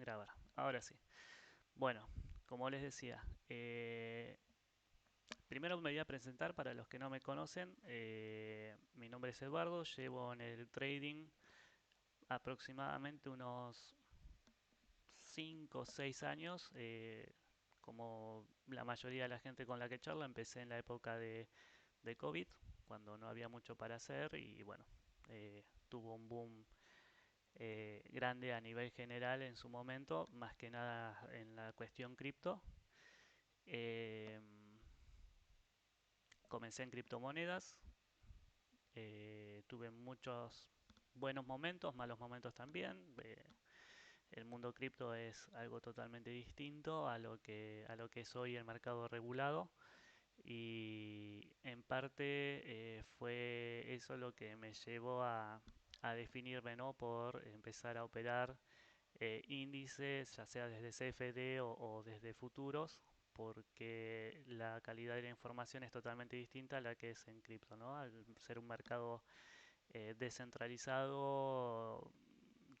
Grabar. Ahora sí. Bueno, como les decía, primero me voy a presentar para los que no me conocen. Mi nombre es Eduardo, llevo en el trading aproximadamente unos 5 o 6 años. Como la mayoría de la gente con la que charla, empecé en la época de COVID, cuando no había mucho para hacer y bueno, tuvo un boom grande a nivel general en su momento, más que nada en la cuestión cripto. Eh, Comencé en criptomonedas, tuve muchos buenos momentos, malos momentos también. El mundo cripto es algo totalmente distinto a lo que es hoy el mercado regulado y en parte fue eso lo que me llevó a definirme, ¿no? Por empezar a operar índices, ya sea desde CFD o desde futuros, porque la calidad de la información es totalmente distinta a la que es en cripto, ¿no? Al ser un mercado descentralizado,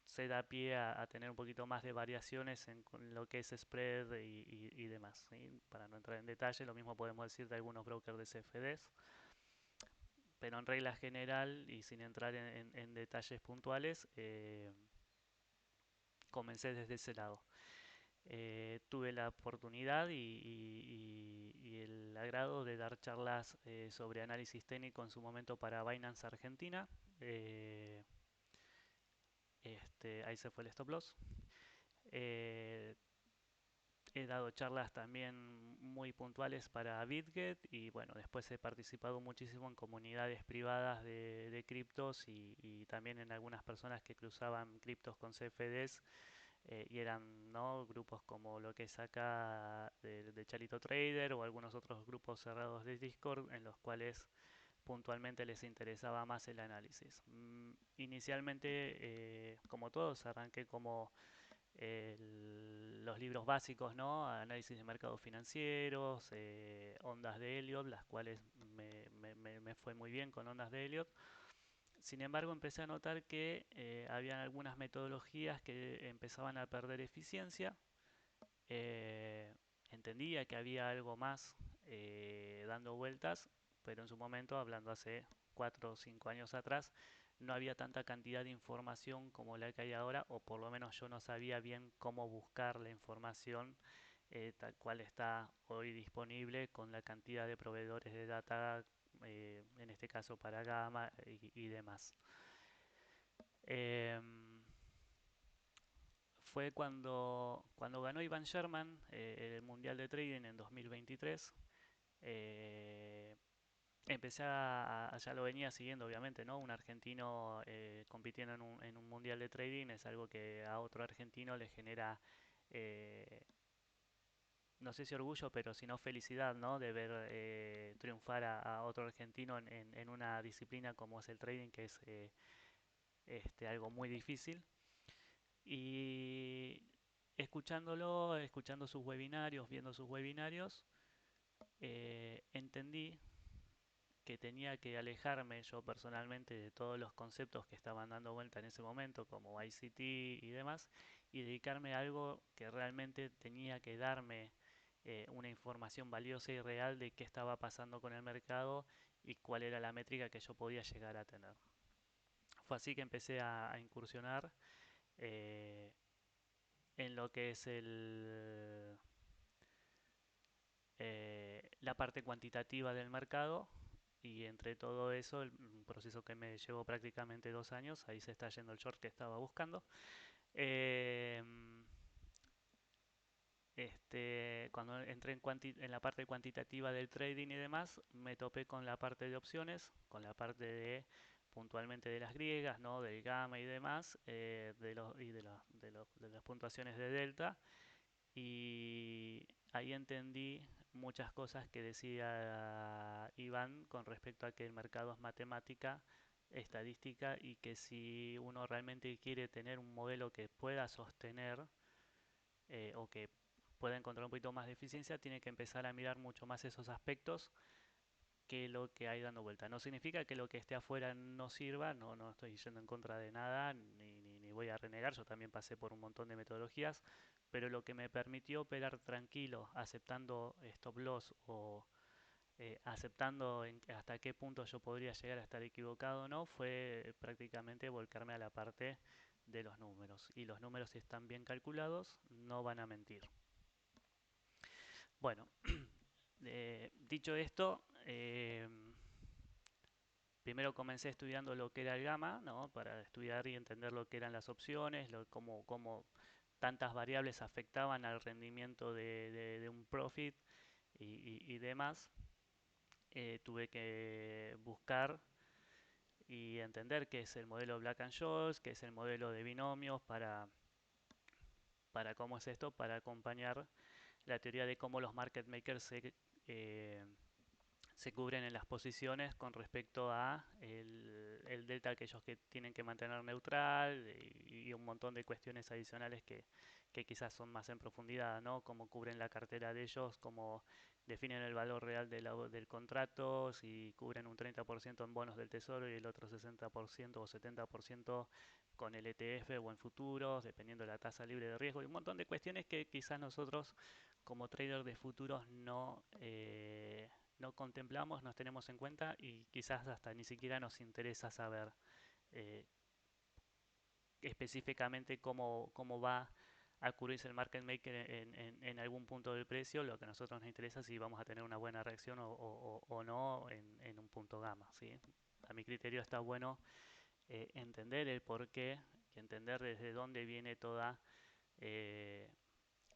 se da pie a tener un poquito más de variaciones en lo que es spread y demás, ¿sí? Para no entrar en detalle, lo mismo podemos decir de algunos brokers de CFDs, pero en regla general y sin entrar en detalles puntuales, comencé desde ese lado. Tuve la oportunidad y el agrado de dar charlas sobre análisis técnico en su momento para Binance Argentina. Eh, Ahí se fue el stop loss. Eh, He dado charlas también muy puntuales para BitGet y bueno, después he participado muchísimo en comunidades privadas de criptos y también en algunas personas que cruzaban criptos con CFDs y eran, ¿no? Grupos como lo que es acá de Charito Trader o algunos otros grupos cerrados de Discord en los cuales puntualmente les interesaba más el análisis. Inicialmente, como todos, arranqué como los libros básicos, ¿no? Análisis de mercados financieros, ondas de Elliot, las cuales me fue muy bien con ondas de Elliot. Sin embargo, empecé a notar que había algunas metodologías que empezaban a perder eficiencia. Eh, Entendía que había algo más dando vueltas, pero en su momento, hablando hace 4 o 5 años atrás, no había tanta cantidad de información como la que hay ahora, o por lo menos yo no sabía bien cómo buscar la información tal cual está hoy disponible con la cantidad de proveedores de data, en este caso para Gamma y demás. Em, Fue cuando ganó Ivan Sherman el Mundial de Trading en 2023. eh, Empecé ya lo venía siguiendo obviamente, ¿no? Un argentino compitiendo en un Mundial de Trading es algo que a otro argentino le genera, eh, no sé si orgullo, pero si no felicidad, ¿no? De ver triunfar a otro argentino en una disciplina como es el trading, que es algo muy difícil. Y escuchándolo, escuchando sus webinarios, viendo sus webinarios, entendí que tenía que alejarme yo personalmente de todos los conceptos que estaban dando vuelta en ese momento, como ICT y demás, y dedicarme a algo que realmente tenía que darme una información valiosa y real de qué estaba pasando con el mercado y cuál era la métrica que yo podía llegar a tener. Fue así que empecé a incursionar eh, en lo que es la parte cuantitativa del mercado y entre todo eso, un proceso que me llevó prácticamente 2 años, ahí se está yendo el short que estaba buscando. Eh, Cuando entré en la parte cuantitativa del trading y demás, me topé con la parte de opciones, con la parte de puntualmente de las griegas, ¿no? Del gamma y demás, de las puntuaciones de delta. Y ahí entendí muchas cosas que decía Iván con respecto a que el mercado es matemática, estadística y que si uno realmente quiere tener un modelo que pueda sostener o que pueda encontrar un poquito más de eficiencia, tiene que empezar a mirar mucho más esos aspectos que lo que hay dando vuelta. No significa que lo que esté afuera no sirva, no estoy yendo en contra de nada, ni ni voy a renegar, yo también pasé por un montón de metodologías, pero lo que me permitió operar tranquilo, aceptando stop loss o aceptando hasta qué punto yo podría llegar a estar equivocado o no, fue prácticamente volcarme a la parte de los números. Y los números, si están bien calculados, no van a mentir. Bueno, dicho esto, primero comencé estudiando lo que era el gamma, ¿no? Para estudiar y entender lo que eran las opciones, cómo tantas variables afectaban al rendimiento de un profit y demás. Tuve que buscar y entender qué es el modelo Black and Scholes, qué es el modelo de binomios, para cómo es esto, para acompañar la teoría de cómo los market makers eh, se cubren en las posiciones con respecto a el delta que ellos que tienen que mantener neutral y un montón de cuestiones adicionales que quizás son más en profundidad, ¿no? Cómo cubren la cartera de ellos, cómo definen el valor real del contrato, si cubren un 30% en bonos del tesoro y el otro 60% o 70% con el ETF o en futuros, dependiendo de la tasa libre de riesgo y un montón de cuestiones que quizás nosotros como trader de futuros no contemplamos, nos tenemos en cuenta y quizás hasta ni siquiera nos interesa saber eh, específicamente cómo va a cubrirse el market maker en algún punto del precio. Lo que a nosotros nos interesa es si vamos a tener una buena reacción o no en un punto gamma, ¿sí? A mi criterio está bueno entender el porqué y entender desde dónde viene toda eh,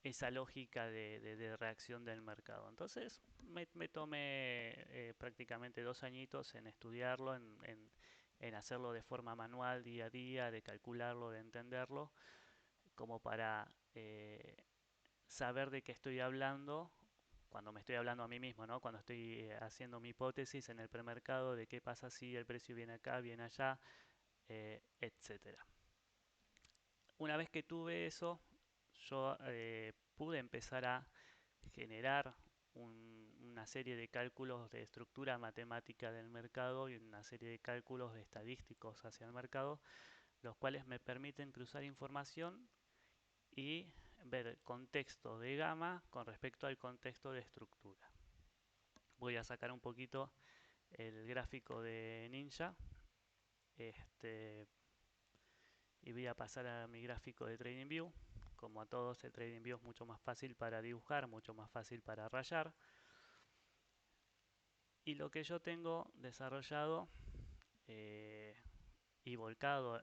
esa lógica de reacción del mercado. Entonces me tomé prácticamente 2 añitos en estudiarlo, en hacerlo de forma manual día a día, de calcularlo, de entenderlo, como para saber de qué estoy hablando cuando me estoy hablando a mí mismo, ¿no? Cuando estoy haciendo mi hipótesis en el premercado de qué pasa si el precio viene acá, viene allá, etcétera. Una vez que tuve eso, yo pude empezar a generar una serie de cálculos de estructura matemática del mercado y una serie de cálculos de estadísticos hacia el mercado, los cuales me permiten cruzar información y ver el contexto de gamma con respecto al contexto de estructura. Voy a sacar un poquito el gráfico de Ninja este, y voy a pasar a mi gráfico de TradingView. Como a todos, el TradingView es mucho más fácil para dibujar, mucho más fácil para rayar. Y lo que yo tengo desarrollado eh, y volcado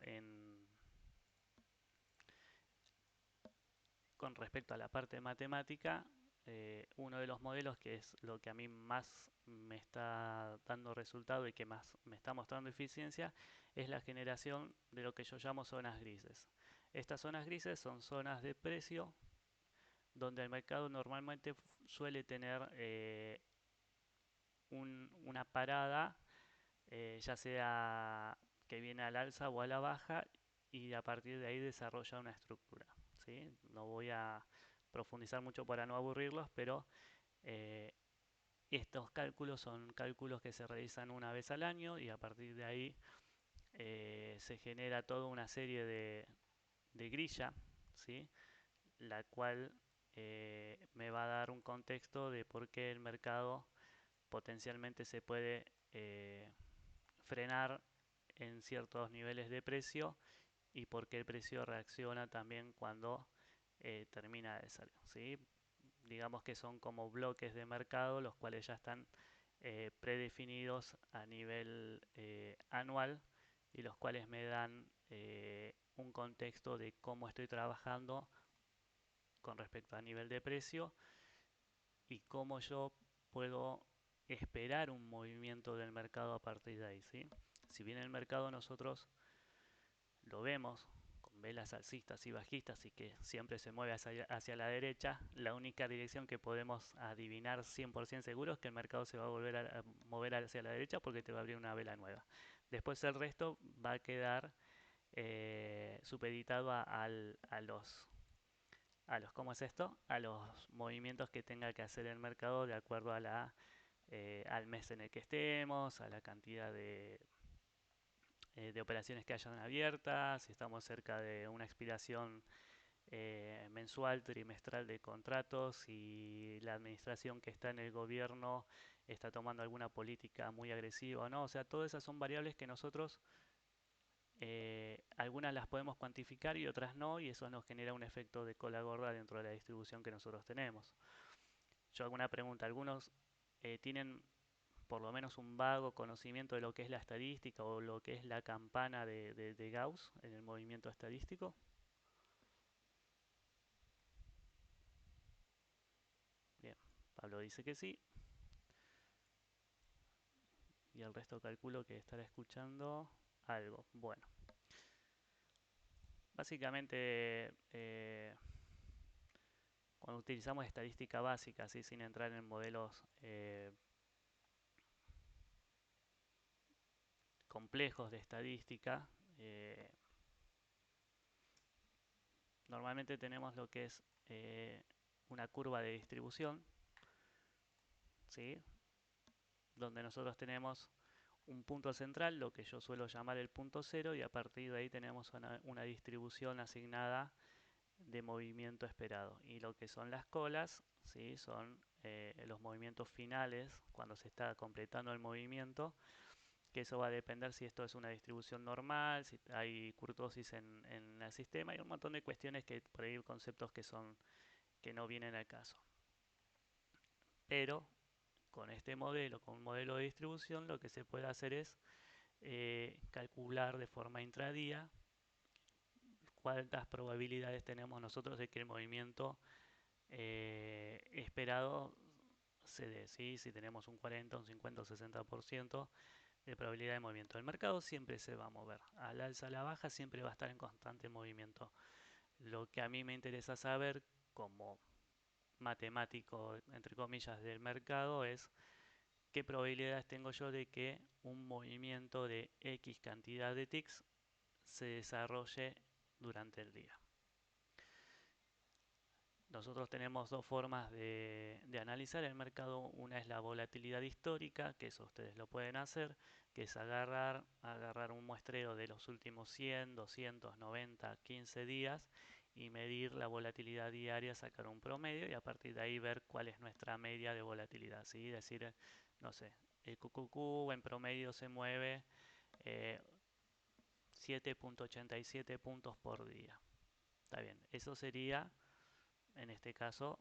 con respecto a la parte matemática, uno de los modelos que es lo que a mí más me está dando resultado y que más me está mostrando eficiencia es la generación de lo que yo llamo zonas grises. Estas zonas grises son zonas de precio donde el mercado normalmente suele tener una parada, ya sea que viene al alza o a la baja, y a partir de ahí desarrolla una estructura. ¿Sí? No voy a profundizar mucho para no aburrirlos, pero eh, estos cálculos son cálculos que se realizan una vez al año y a partir de ahí se genera toda una serie de grilla, ¿sí? La cual me va a dar un contexto de por qué el mercado potencialmente se puede frenar en ciertos niveles de precio y por qué el precio reacciona también cuando termina de salir, ¿sí? Digamos que son como bloques de mercado los cuales ya están predefinidos a nivel anual y los cuales me dan un contexto de cómo estoy trabajando con respecto a nivel de precio y cómo yo puedo esperar un movimiento del mercado a partir de ahí, ¿sí? Si bien el mercado nosotros lo vemos con velas alcistas y bajistas y que siempre se mueve hacia la derecha, la única dirección que podemos adivinar 100% seguro es que el mercado se va a volver a mover hacia la derecha porque te va a abrir una vela nueva. Después el resto va a quedar supeditado ¿cómo es esto? A los movimientos que tenga que hacer el mercado de acuerdo al mes en el que estemos, a la cantidad de operaciones que hayan abiertas, si estamos cerca de una expiración mensual, trimestral de contratos, si la administración que está en el gobierno está tomando alguna política muy agresiva o no. O sea, todas esas son variables que nosotros, algunas las podemos cuantificar y otras no, y eso nos genera un efecto de cola gorda dentro de la distribución que nosotros tenemos. Yo hago una pregunta, ¿algunos tienen por lo menos un vago conocimiento de lo que es la estadística o lo que es la campana de Gauss en el movimiento estadístico? Bien, Pablo dice que sí, y el resto calculo que estará escuchando algo. Bueno, básicamente cuando utilizamos estadística básica, ¿sí? Sin entrar en modelos complejos de estadística, normalmente tenemos lo que es una curva de distribución, ¿sí? Donde nosotros tenemos un punto central, lo que yo suelo llamar el punto cero, y a partir de ahí tenemos una distribución asignada de movimiento esperado. Y lo que son las colas, ¿sí? Son los movimientos finales, cuando se está completando el movimiento, que eso va a depender si esto es una distribución normal, si hay curtosis en el sistema, y un montón de cuestiones que por ahí conceptos que no vienen al caso. Pero con este modelo, con un modelo de distribución, lo que se puede hacer es calcular de forma intradía cuántas probabilidades tenemos nosotros de que el movimiento esperado se dé, ¿sí? Si tenemos un 40, un 50 o 60% de probabilidad de movimiento. El mercado siempre se va a mover, al alza, a la baja, siempre va a estar en constante movimiento. Lo que a mí me interesa saber como matemático, entre comillas, del mercado es qué probabilidades tengo yo de que un movimiento de X cantidad de ticks se desarrolle durante el día. Nosotros tenemos dos formas de analizar el mercado. Una es la volatilidad histórica, que eso ustedes lo pueden hacer, que es agarrar un muestreo de los últimos 100, 200, 90, 15 días y medir la volatilidad diaria, sacar un promedio y a partir de ahí ver cuál es nuestra media de volatilidad. ¿Sí? Decir, no sé, el QQQ en promedio se mueve 7.87 puntos por día. Está bien, eso sería en este caso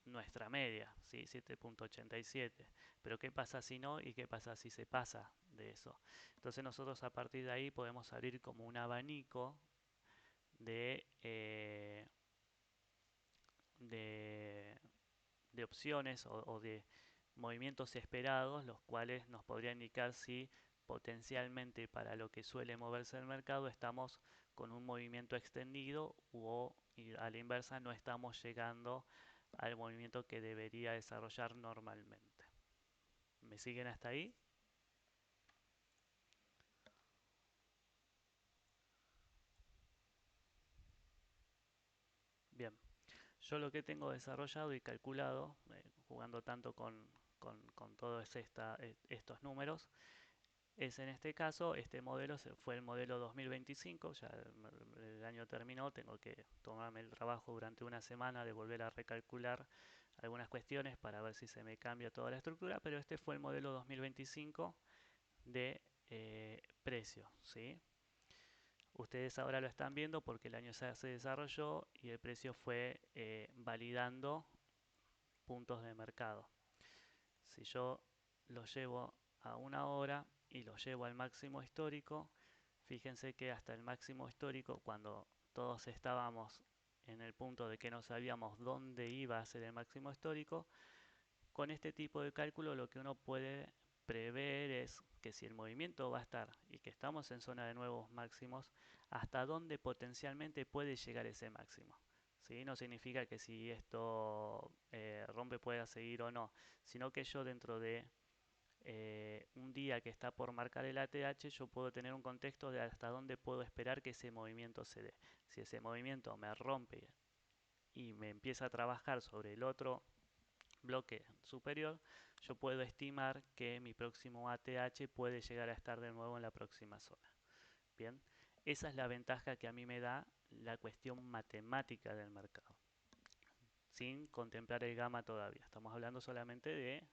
nuestra media, ¿sí? 7.87. Pero ¿qué pasa si no y qué pasa si se pasa de eso? Entonces nosotros a partir de ahí podemos abrir como un abanico de, de, de opciones o de movimientos esperados, los cuales nos podrían indicar si potencialmente para lo que suele moverse el mercado estamos con un movimiento extendido o a la inversa no estamos llegando al movimiento que debería desarrollar normalmente. ¿Me siguen hasta ahí? Bien, yo lo que tengo desarrollado y calculado, jugando tanto con todos estos números, es en este caso, este modelo fue el modelo 2025, ya el año terminó, tengo que tomarme el trabajo durante una semana de volver a recalcular algunas cuestiones para ver si se me cambia toda la estructura, pero este fue el modelo 2025 de precio, ¿sí? Ustedes ahora lo están viendo porque el año se desarrolló y el precio fue validando puntos de mercado. Si yo lo llevo a una hora y lo llevo al máximo histórico, fíjense que hasta el máximo histórico, cuando todos estábamos en el punto de que no sabíamos dónde iba a ser el máximo histórico, con este tipo de cálculo lo que uno puede prever es que si el movimiento va a estar y que estamos en zona de nuevos máximos, hasta dónde potencialmente puede llegar ese máximo. ¿Sí? No significa que si esto rompe pueda seguir o no, sino que yo dentro de un día que está por marcar el ATH, yo puedo tener un contexto de hasta dónde puedo esperar que ese movimiento se dé. Si ese movimiento me rompe y me empieza a trabajar sobre el otro bloque superior, yo puedo estimar que mi próximo ATH puede llegar a estar de nuevo en la próxima zona. Bien, esa es la ventaja que a mí me da la cuestión matemática del mercado, sin contemplar el gamma todavía. Estamos hablando solamente de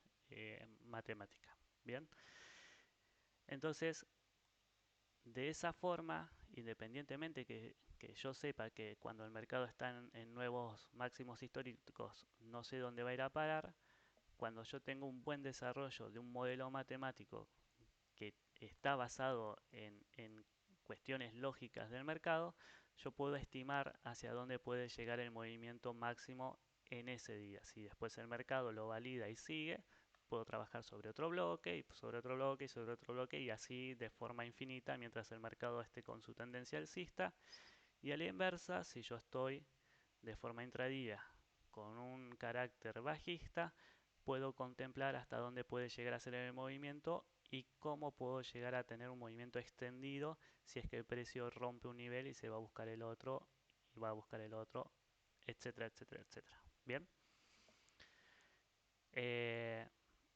matemática. Bien, entonces de esa forma, independientemente que yo sepa que cuando el mercado está en nuevos máximos históricos no sé dónde va a ir a parar, cuando yo tengo un buen desarrollo de un modelo matemático que está basado en cuestiones lógicas del mercado, yo puedo estimar hacia dónde puede llegar el movimiento máximo en ese día. Si después el mercado lo valida y sigue, puedo trabajar sobre otro bloque y sobre otro bloque y sobre otro bloque y así de forma infinita mientras el mercado esté con su tendencia alcista. Y a la inversa, si yo estoy de forma intradía con un carácter bajista, puedo contemplar hasta dónde puede llegar a ser el movimiento y cómo puedo llegar a tener un movimiento extendido si es que el precio rompe un nivel y se va a buscar el otro y va a buscar el otro, etcétera, etcétera, etcétera. Bien. Eh,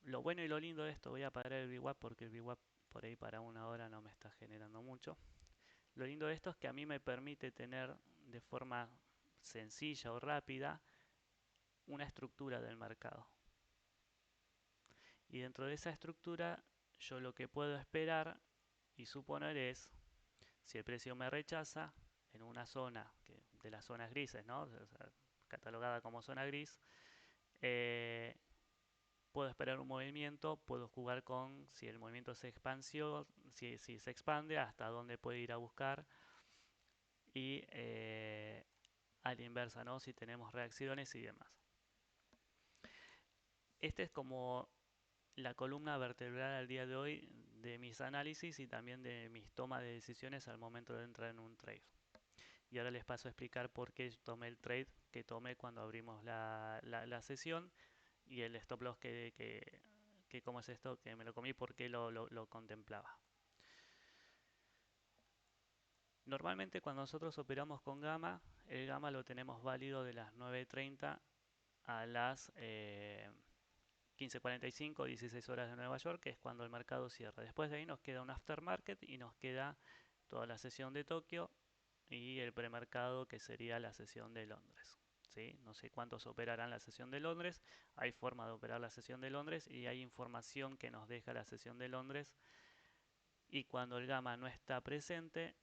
lo bueno y lo lindo de esto, voy a parar el VWAP porque el VWAP por ahí para una hora no me está generando mucho. Lo lindo de esto es que a mí me permite tener de forma sencilla o rápida una estructura del mercado. Y dentro de esa estructura yo lo que puedo esperar y suponer es, si el precio me rechaza en una zona, de las zonas grises, ¿no? O sea, catalogada como zona gris, eh, puedo esperar un movimiento, puedo jugar con si el movimiento se expansión, si se expande, hasta dónde puede ir a buscar y a la inversa, ¿no? Si tenemos reacciones y demás. Este es como la columna vertebral al día de hoy de mis análisis y también de mis tomas de decisiones al momento de entrar en un trade. Y ahora les paso a explicar por qué tomé el trade que tomé cuando abrimos la sesión y el stop loss que cómo es esto, que me lo comí, por qué lo contemplaba. Normalmente cuando nosotros operamos con gamma, el gamma lo tenemos válido de las 9:30 a las 15:45, 16 horas de Nueva York, que es cuando el mercado cierra. Después de ahí nos queda un aftermarket y nos queda toda la sesión de Tokio y el premercado que sería la sesión de Londres. ¿Sí? No sé cuántos operarán la sesión de Londres, hay forma de operar la sesión de Londres y hay información que nos deja la sesión de Londres y cuando el gamma no está presente,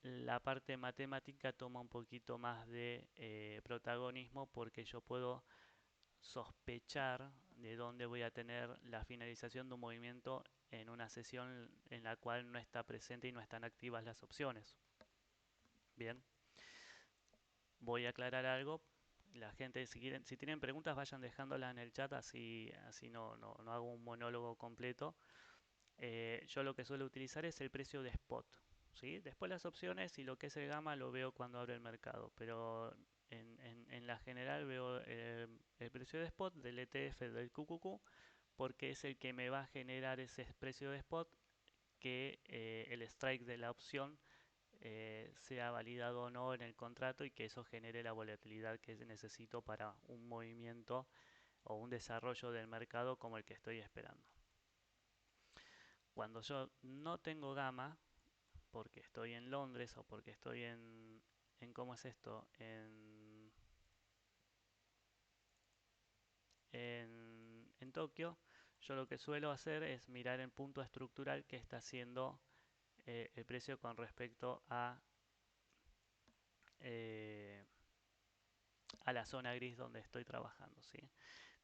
la parte matemática toma un poquito más de protagonismo porque yo puedo sospechar de dónde voy a tener la finalización de un movimiento en una sesión en la cual no está presente y no están activas las opciones. Bien, voy a aclarar algo. La gente, si tienen preguntas, vayan dejándolas en el chat, así no hago un monólogo completo. Yo lo que suelo utilizar es el precio de spot. ¿Sí? Después las opciones y lo que es el gamma lo veo cuando abre el mercado, pero en la general veo el precio de spot del ETF del QQQ porque es el que me va a generar ese precio de spot que el strike de la opción sea validado o no en el contrato y que eso genere la volatilidad que necesito para un movimiento o un desarrollo del mercado como el que estoy esperando. Cuando yo no tengo gamma, porque estoy en Londres o porque estoy ¿cómo es esto? En Tokio, yo lo que suelo hacer es mirar el punto estructural que está haciendo el precio con respecto eh, a la zona gris donde estoy trabajando, ¿sí?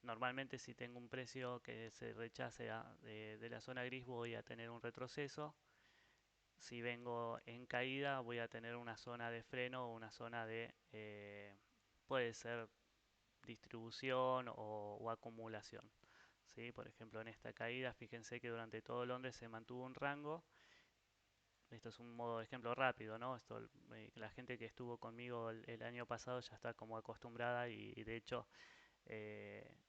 Normalmente si tengo un precio que se rechace de la zona gris voy a tener un retroceso. Si vengo en caída voy a tener una zona de freno o una zona puede ser distribución o acumulación. ¿Sí? Por ejemplo, en esta caída, fíjense que durante todo Londres se mantuvo un rango. Esto es un modo de ejemplo rápido, ¿no? La gente que estuvo conmigo el año pasado ya está como acostumbrada y de hecho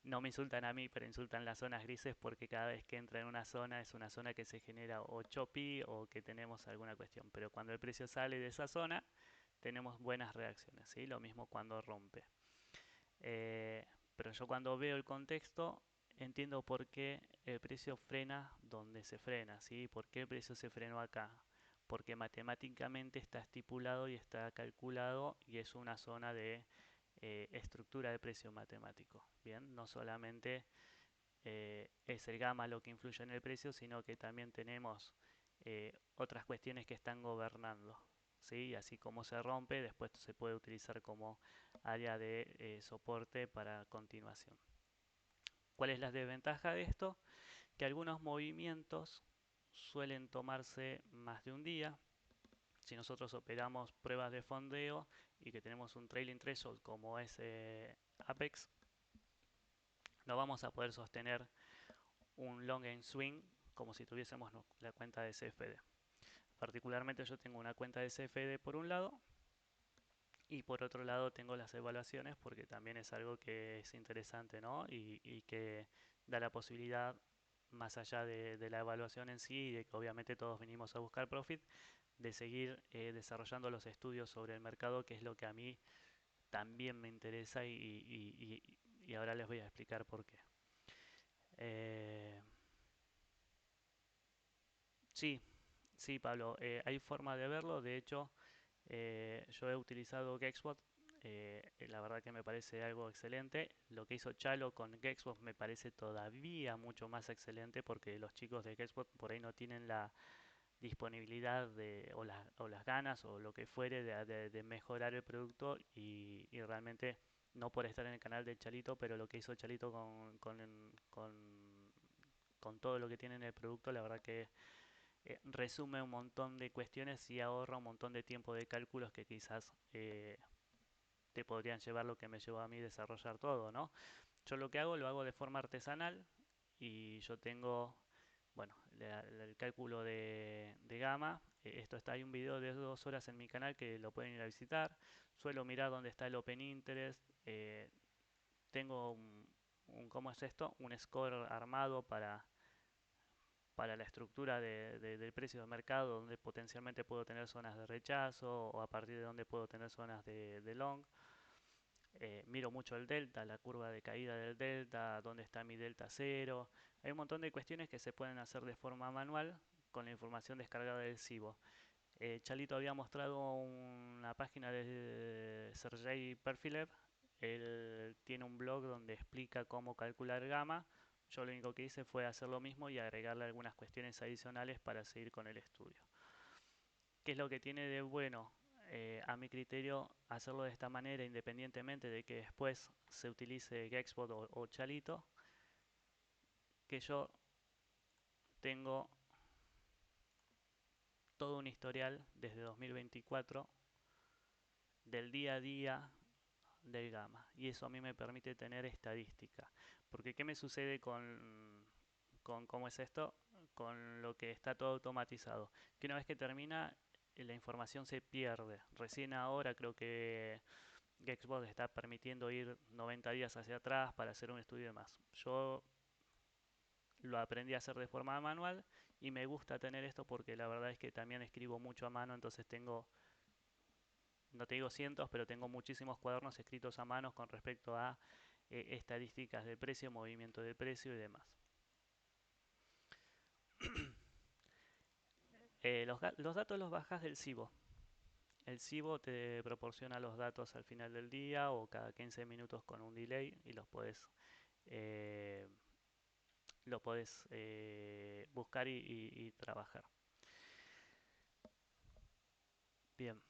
no me insultan a mí, pero insultan las zonas grises porque cada vez que entra en una zona es una zona que se genera o choppy o que tenemos alguna cuestión. Pero cuando el precio sale de esa zona, tenemos buenas reacciones, ¿sí? Lo mismo cuando rompe. Eh, Pero yo cuando veo el contexto entiendo por qué el precio frena donde se frena, ¿sí? ¿Por qué el precio se frenó acá? Porque matemáticamente está estipulado y está calculado y es una zona de estructura de precio matemático, ¿bien? No solamente es el gamma lo que influye en el precio, sino que también tenemos otras cuestiones que están gobernando, ¿sí? Y así como se rompe, después se puede utilizar como área de soporte para continuación. ¿Cuál es la desventaja de esto? Que algunos movimientos suelen tomarse más de un día. Si nosotros operamos pruebas de fondeo y que tenemos un trailing threshold como es Apex, no vamos a poder sostener un long en swing como si tuviésemos la cuenta de CFD. Particularmente yo tengo una cuenta de CFD por un lado y por otro lado tengo las evaluaciones porque también es algo que es interesante, ¿no? Y que da la posibilidad, más allá de la evaluación en sí, y de que obviamente todos venimos a buscar profit, de seguir desarrollando los estudios sobre el mercado, que es lo que a mí también me interesa y ahora les voy a explicar por qué. Eh, sí, sí, Pablo, hay forma de verlo. De hecho, yo he utilizado Gexbot, la verdad que me parece algo excelente. Lo que hizo Chalo con Gexbot me parece todavía mucho más excelente porque los chicos de Gexbot por ahí no tienen la disponibilidad o las ganas o lo que fuere de mejorar el producto y realmente no por estar en el canal de Chalito, pero lo que hizo Chalito con todo lo que tiene en el producto, la verdad que resume un montón de cuestiones y ahorra un montón de tiempo de cálculos que quizás te podrían llevar lo que me llevó a mí desarrollar todo, ¿no? Yo lo que hago lo hago de forma artesanal y yo tengo, bueno, el cálculo de gamma. Esto está, hay un video de 2 horas en mi canal que lo pueden ir a visitar. Suelo mirar dónde está el Open Interest. Tengo ¿cómo es esto? Un score armado para la estructura del precio de mercado, donde potencialmente puedo tener zonas de rechazo o a partir de donde puedo tener zonas de long. Miro mucho el delta, la curva de caída del delta, dónde está mi delta cero. Hay un montón de cuestiones que se pueden hacer de forma manual con la información descargada del SIBO. Chalito había mostrado una página de Sergey Perfilev. Él tiene un blog donde explica cómo calcular gamma. Yo lo único que hice fue hacer lo mismo y agregarle algunas cuestiones adicionales para seguir con el estudio. ¿Qué es lo que tiene de bueno? A mi criterio, hacerlo de esta manera, independientemente de que después se utilice Gexbot o Chalito, que yo tengo todo un historial desde 2024 del día a día del gamma y eso a mí me permite tener estadística. Porque ¿qué me sucede con cómo es esto? Con lo que está todo automatizado. Que una vez que termina, la información se pierde. Recién ahora creo que Xbox está permitiendo ir 90 días hacia atrás para hacer un estudio más. Yo lo aprendí a hacer de forma manual y me gusta tener esto porque la verdad es que también escribo mucho a mano, entonces tengo, no te digo cientos, pero tengo muchísimos cuadernos escritos a mano con respecto a estadísticas de precio, movimiento de precio y demás. Los datos los bajas del SIBO. El SIBO te proporciona los datos al final del día o cada 15 minutos con un delay y eh, lo podés buscar y trabajar. Bien,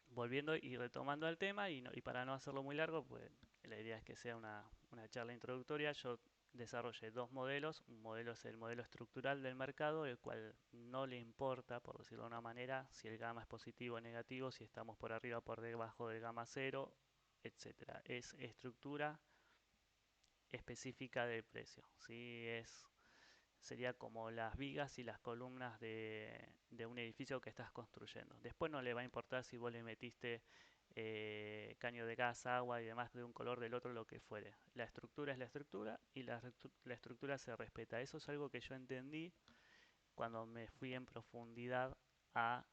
volviendo y retomando al tema y para no hacerlo muy largo, pues la idea es que sea una charla introductoria. Yo desarrollé dos modelos. Un modelo es el modelo estructural del mercado, el cual no le importa, por decirlo de una manera, si el gamma es positivo o negativo, si estamos por arriba o por debajo del gamma cero, etcétera. Es estructura específica del precio. ¿Sí? Sería como las vigas y las columnas de un edificio que estás construyendo. Después no le va a importar si vos le metiste caño de gas, agua y demás de un color del otro, lo que fuere. La estructura es la estructura y la estructura se respeta. Eso es algo que yo entendí cuando me fui en profundidad a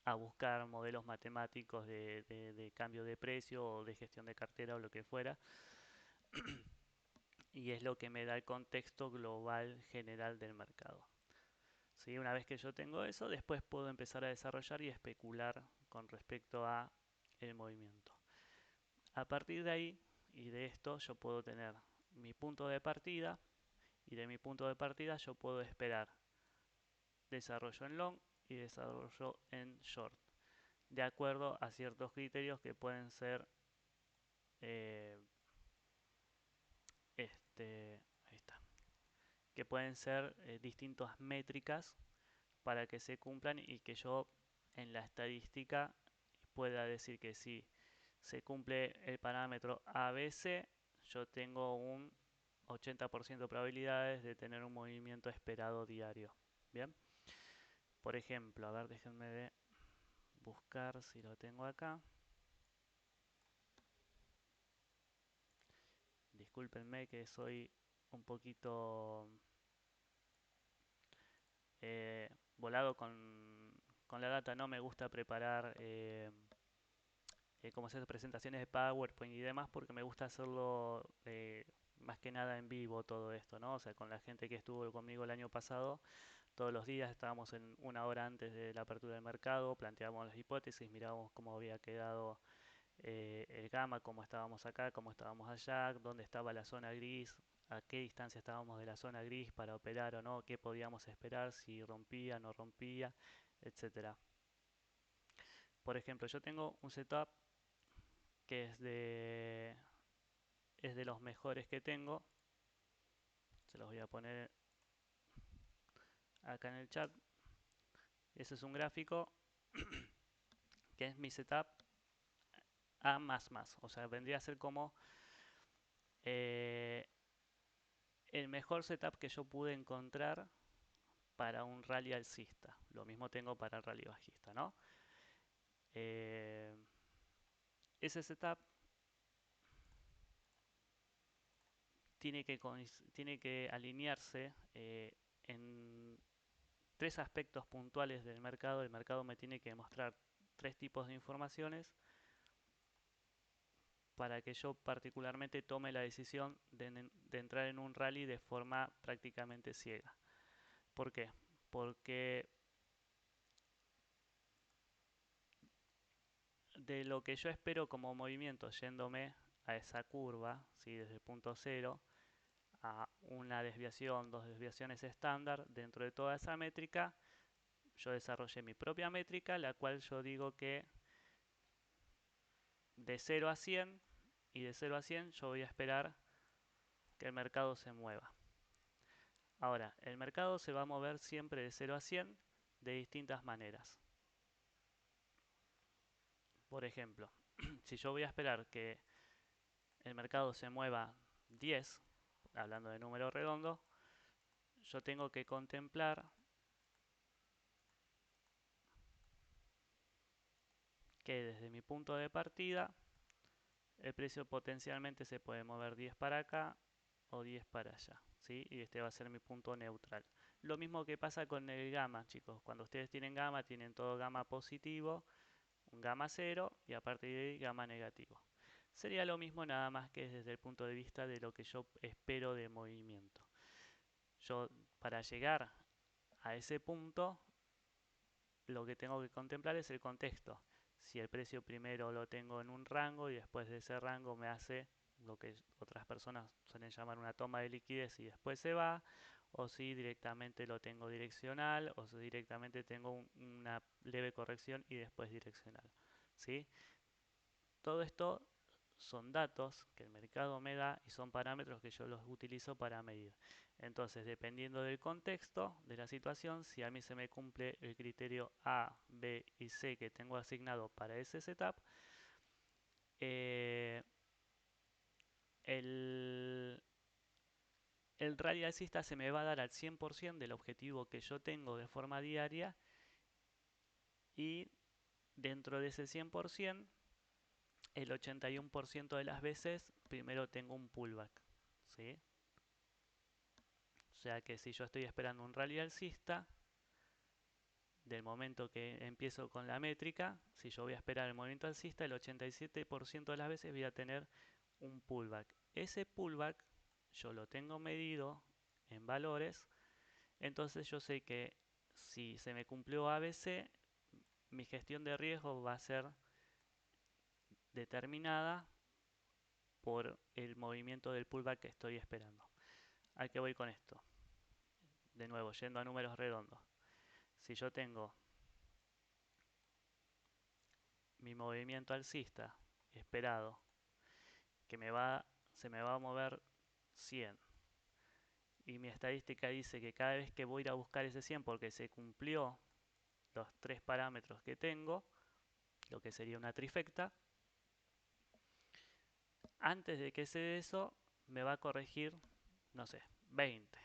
a buscar modelos matemáticos de cambio de precio o de gestión de cartera o lo que fuera. Y es lo que me da el contexto global general del mercado. ¿Sí? Una vez que yo tengo eso, después puedo empezar a desarrollar y especular con respecto a el movimiento. A partir de ahí y de esto yo puedo tener mi punto de partida y de mi punto de partida yo puedo esperar desarrollo en long y desarrollo en short, de acuerdo a ciertos criterios que pueden ser eh, ahí está, que pueden ser distintas métricas para que se cumplan y que yo en la estadística pueda decir que si se cumple el parámetro ABC, yo tengo un 80% de probabilidades de tener un movimiento esperado diario. Bien, por ejemplo, a ver, déjenme de buscar si lo tengo acá. Discúlpenme que soy un poquito volado con la data. No me gusta preparar como hacer presentaciones de PowerPoint y demás porque me gusta hacerlo más que nada en vivo todo esto, ¿no? O sea, con la gente que estuvo conmigo el año pasado, todos los días estábamos en una hora antes de la apertura del mercado, planteábamos las hipótesis, mirábamos cómo había quedado el gamma, cómo estábamos acá, cómo estábamos allá, dónde estaba la zona gris, a qué distancia estábamos de la zona gris para operar o no, qué podíamos esperar, si rompía, no rompía, etcétera. Por ejemplo, yo tengo un setup que es de los mejores que tengo. Se los voy a poner acá en el chat. Ese es un gráfico que es mi setup A++. O sea, vendría a ser como eh, el mejor setup que yo pude encontrar para un rally alcista. Lo mismo tengo para el rally bajista, ¿no? Eh, ese setup tiene que alinearse en tres aspectos puntuales del mercado. El mercado me tiene que mostrar tres tipos de informaciones para que yo particularmente tome la decisión de entrar en un rally de forma prácticamente ciega. ¿Por qué? Porque de lo que yo espero como movimiento yéndome a esa curva, ¿sí? Desde el punto cero a una desviación, dos desviaciones estándar, dentro de toda esa métrica, yo desarrollé mi propia métrica, la cual yo digo que de 0 a 100 y de 0 a 100 yo voy a esperar que el mercado se mueva. Ahora, el mercado se va a mover siempre de 0 a 100 de distintas maneras. Por ejemplo, si yo voy a esperar que el mercado se mueva 10, hablando de número redondo, yo tengo que contemplar que desde mi punto de partida el precio potencialmente se puede mover 10 para acá o 10 para allá, ¿sí? Y este va a ser mi punto neutral. Lo mismo que pasa con el gamma, chicos. Cuando ustedes tienen gamma, tienen todo gamma positivo, un gamma cero y a partir de ahí gamma negativo. Sería lo mismo nada más que desde el punto de vista de lo que yo espero de movimiento. Yo para llegar a ese punto lo que tengo que contemplar es el contexto. Si el precio primero lo tengo en un rango y después de ese rango me hace lo que otras personas suelen llamar una toma de liquidez y después se va, o si directamente lo tengo direccional, o si directamente tengo una leve corrección y después direccional. ¿Sí? Todo esto son datos que el mercado me da y son parámetros que yo los utilizo para medir. Entonces, dependiendo del contexto, de la situación, si a mí se me cumple el criterio A, B y C que tengo asignado para ese setup, eh, el, el rally alcista se me va a dar al 100% del objetivo que yo tengo de forma diaria y dentro de ese 100%, el 81% de las veces primero tengo un pullback. ¿Sí? O sea que si yo estoy esperando un rally alcista, del momento que empiezo con la métrica, si yo voy a esperar el movimiento alcista, el 87% de las veces voy a tener un pullback. Ese pullback yo lo tengo medido en valores, entonces yo sé que si se me cumplió ABC, mi gestión de riesgo va a ser determinada por el movimiento del pullback que estoy esperando. ¿A qué voy con esto? De nuevo, yendo a números redondos. Si yo tengo mi movimiento alcista esperado, que se me va a mover 100, y mi estadística dice que cada vez que voy a ir a buscar ese 100 porque se cumplió los tres parámetros que tengo, lo que sería una trifecta, antes de que se dé eso, me va a corregir, no sé, 20.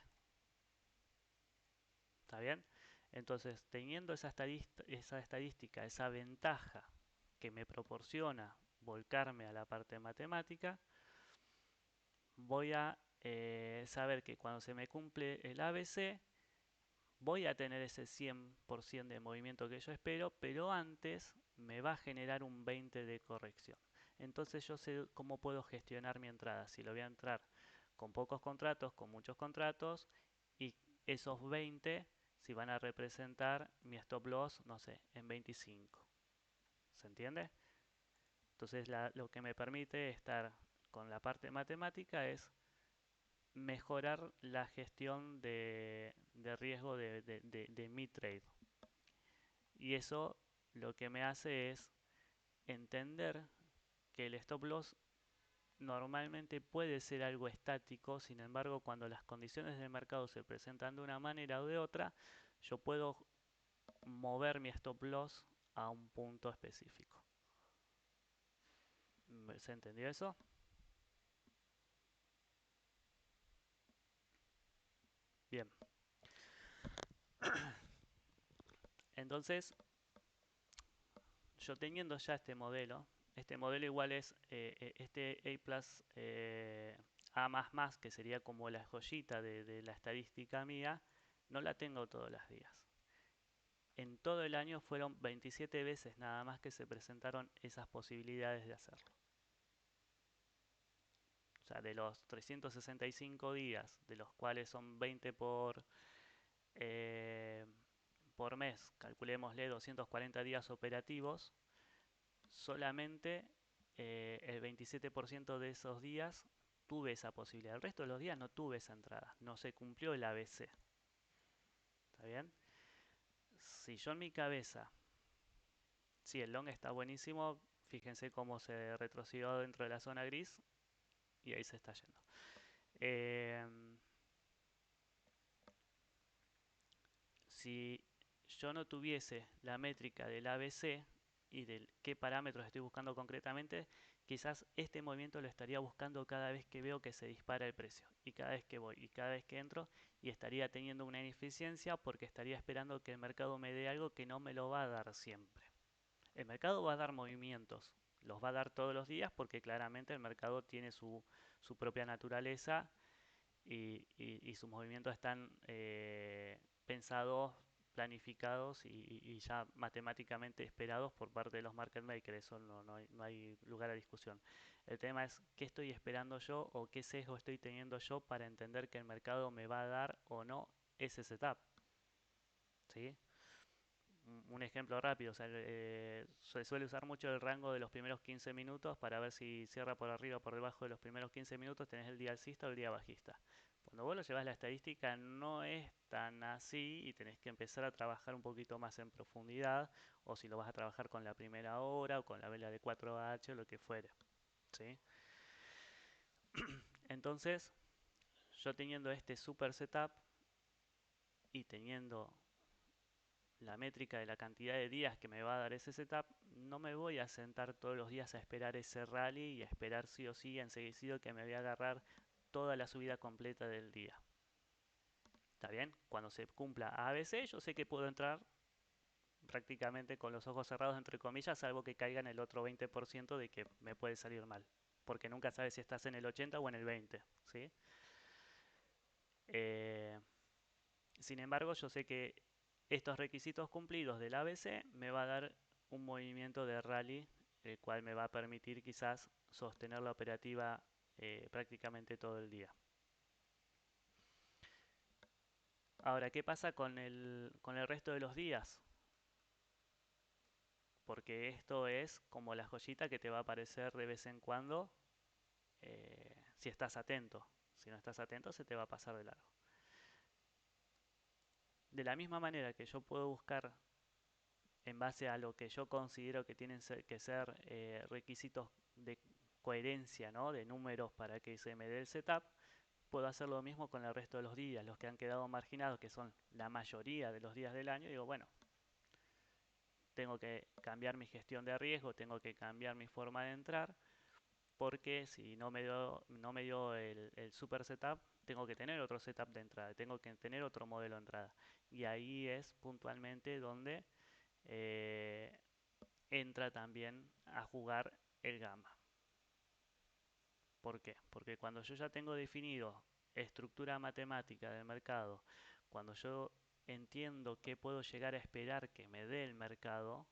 ¿Está bien? Entonces, teniendo esa estadística, esa ventaja que me proporciona volcarme a la parte matemática, voy a saber que cuando se me cumple el ABC, voy a tener ese 100% de movimiento que yo espero, pero antes me va a generar un 20 de corrección. Entonces yo sé cómo puedo gestionar mi entrada, si lo voy a entrar con pocos contratos, con muchos contratos, y esos 20 si van a representar mi stop loss, no sé, en 25. ¿Se entiende? Entonces lo que me permite estar con la parte matemática es mejorar la gestión de riesgo de mi trade. Y eso lo que me hace es entender que el stop loss normalmente puede ser algo estático, sin embargo, cuando las condiciones del mercado se presentan de una manera o de otra, yo puedo mover mi stop loss a un punto específico. ¿Se entendió eso? Bien. Entonces, yo teniendo ya este modelo igual es este A plus A más, que sería como la joyita de la estadística mía, no la tengo todos los días. En todo el año fueron 27 veces nada más que se presentaron esas posibilidades de hacerlo. O sea, de los 365 días, de los cuales son 20 eh, por mes, calculémosle 240 días operativos, solamente el 27% de esos días tuve esa posibilidad. El resto de los días no tuve esa entrada, no se cumplió el ABC. ¿Está bien? Si yo en mi cabeza, si el long está buenísimo, fíjense cómo se retrocedió dentro de la zona gris y ahí se está yendo. Si yo no tuviese la métrica del ABC y del qué parámetros estoy buscando concretamente, quizás este movimiento lo estaría buscando cada vez que veo que se dispara el precio, y cada vez que voy, y cada vez que entro, y estaría teniendo una ineficiencia porque estaría esperando que el mercado me dé algo que no me lo va a dar siempre. El mercado va a dar movimientos, los va a dar todos los días porque claramente el mercado tiene su propia naturaleza y sus movimientos están pensados, planificados y ya matemáticamente esperados por parte de los market makers. Eso no hay lugar a discusión. El tema es qué estoy esperando yo o qué sesgo estoy teniendo yo para entender que el mercado me va a dar o no ese setup. ¿Sí? Un ejemplo rápido, o sea, se suele usar mucho el rango de los primeros 15 minutos para ver si cierra por arriba o por debajo de los primeros 15 minutos, tenés el día alcista o el día bajista. Cuando vos lo llevas a la estadística no es tan así y tenés que empezar a trabajar un poquito más en profundidad, o si lo vas a trabajar con la primera hora o con la vela de 4H o lo que fuere. ¿Sí? Entonces, yo teniendo este super setup y teniendo la métrica de la cantidad de días que me va a dar ese setup, no me voy a sentar todos los días a esperar ese rally y a esperar sí o sí enseguecido que me voy a agarrar toda la subida completa del día. ¿Está bien? Cuando se cumpla ABC, yo sé que puedo entrar prácticamente con los ojos cerrados, entre comillas, salvo que caiga en el otro 20% de que me puede salir mal. Porque nunca sabes si estás en el 80 o en el 20. ¿Sí? Eh, Sin embargo, yo sé que Estos requisitos cumplidos del ABC me va a dar un movimiento de rally, el cual me va a permitir quizás sostener la operativa prácticamente todo el día. Ahora, ¿qué pasa con el resto de los días? Porque esto es como la joyita que te va a aparecer de vez en cuando si estás atento. Si no estás atento, se te va a pasar de largo. De la misma manera que yo puedo buscar en base a lo que yo considero que tienen que ser requisitos de coherencia, ¿no? De números para que se me dé el setup, puedo hacer lo mismo con el resto de los días, los que han quedado marginados, que son la mayoría de los días del año. Digo, bueno, tengo que cambiar mi gestión de riesgo, tengo que cambiar mi forma de entrar, porque si no me dio el super setup, tengo que tener otro setup de entrada, tengo que tener otro modelo de entrada. Y ahí es puntualmente donde eh, entra también a jugar el gamma. ¿Por qué? Porque cuando yo ya tengo definido estructura matemática del mercado, cuando yo entiendo qué puedo llegar a esperar que me dé el mercado,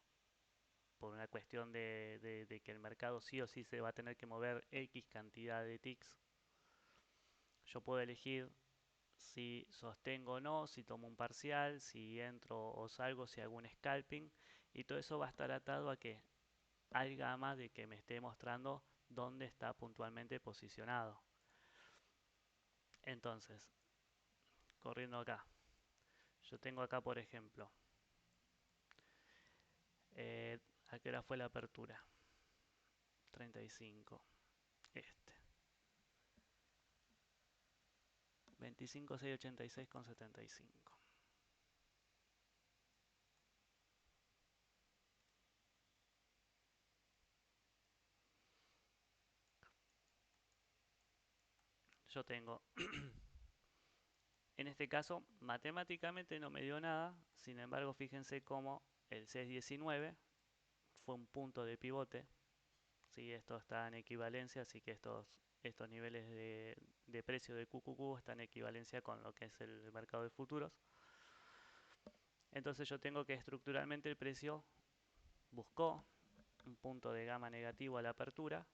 por una cuestión de que el mercado sí o sí se va a tener que mover X cantidad de ticks, yo puedo elegir si sostengo o no, si tomo un parcial, si entro o salgo, si hago un scalping, y todo eso va a estar atado a que hay gama de que me esté mostrando dónde está puntualmente posicionado. Entonces, corriendo acá, yo tengo acá por ejemplo, ¿a qué hora fue la apertura? 35, este, 25.686,75. Yo tengo, en este caso, matemáticamente no me dio nada, sin embargo, fíjense cómo el 619 fue un punto de pivote. ¿Sí? Esto está en equivalencia, así que estos niveles de precio de QQQ están en equivalencia con lo que es el mercado de futuros. Entonces yo tengo que estructuralmente el precio buscó un punto de gama negativo a la apertura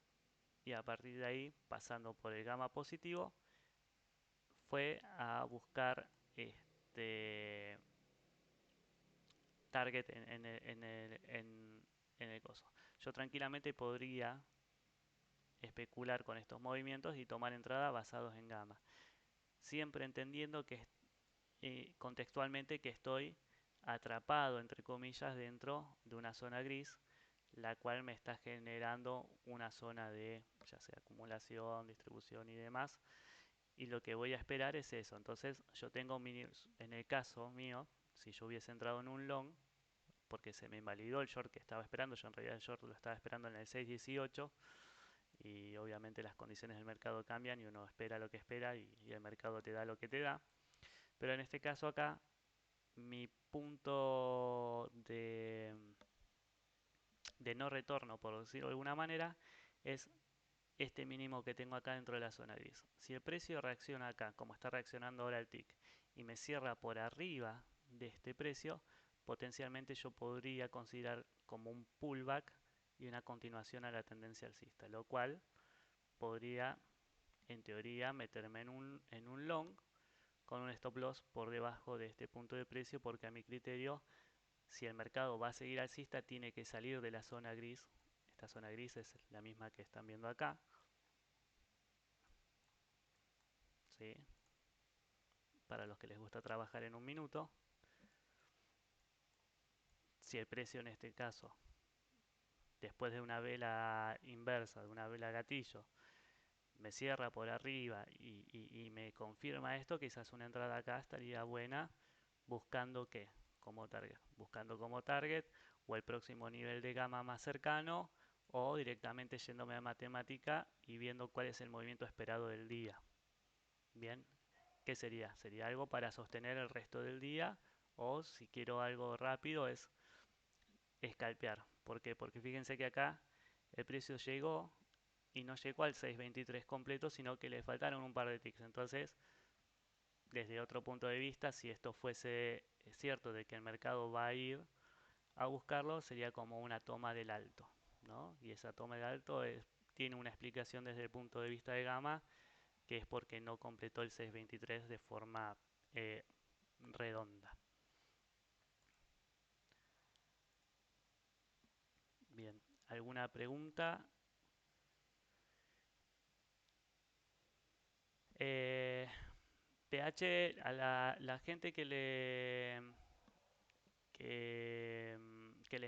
y a partir de ahí, pasando por el gama positivo, fue a buscar target en el coso. Yo tranquilamente podría especular con estos movimientos y tomar entrada basados en gamma, siempre entendiendo que contextualmente que estoy atrapado entre comillas dentro de una zona gris, la cual me está generando una zona de ya sea acumulación, distribución y demás, y lo que voy a esperar es eso. Entonces yo tengo en el caso mío, si yo hubiese entrado en un long porque se me invalidó el short que estaba esperando, yo en realidad el short lo estaba esperando en el 6.18 y obviamente las condiciones del mercado cambian y uno espera lo que espera y el mercado te da lo que te da. Pero en este caso acá, mi punto de no retorno, por decirlo de alguna manera, es este mínimo que tengo acá dentro de la zona gris. Si el precio reacciona acá, como está reaccionando ahora el TIC, y me cierra por arriba de este precio, potencialmente yo podría considerar como un pullback y una continuación a la tendencia alcista, lo cual podría, en teoría, meterme en un long con un stop loss por debajo de este punto de precio, porque a mi criterio, si el mercado va a seguir alcista, tiene que salir de la zona gris. Esta zona gris es la misma que están viendo acá, ¿sí? Para los que les gusta trabajar en un minuto. Si el precio en este caso, después de una vela inversa, de una vela gatillo, me cierra por arriba y me confirma esto, quizás una entrada acá estaría buena buscando qué como target, buscando como target o el próximo nivel de gama más cercano o directamente yéndome a matemática y viendo cuál es el movimiento esperado del día. Bien, ¿qué sería? Sería algo para sostener el resto del día o si quiero algo rápido es escalpear. ¿Por qué? Porque fíjense que acá el precio llegó y no llegó al 6.23 completo, sino que le faltaron un par de ticks. Entonces, desde otro punto de vista, si esto fuese es cierto de que el mercado va a ir a buscarlo, sería como una toma del alto, ¿no? Y esa toma del alto tiene una explicación desde el punto de vista de gamma, que es porque no completó el 623 de forma eh, redonda. Bien, ¿alguna pregunta? Eh, PH, a la gente que les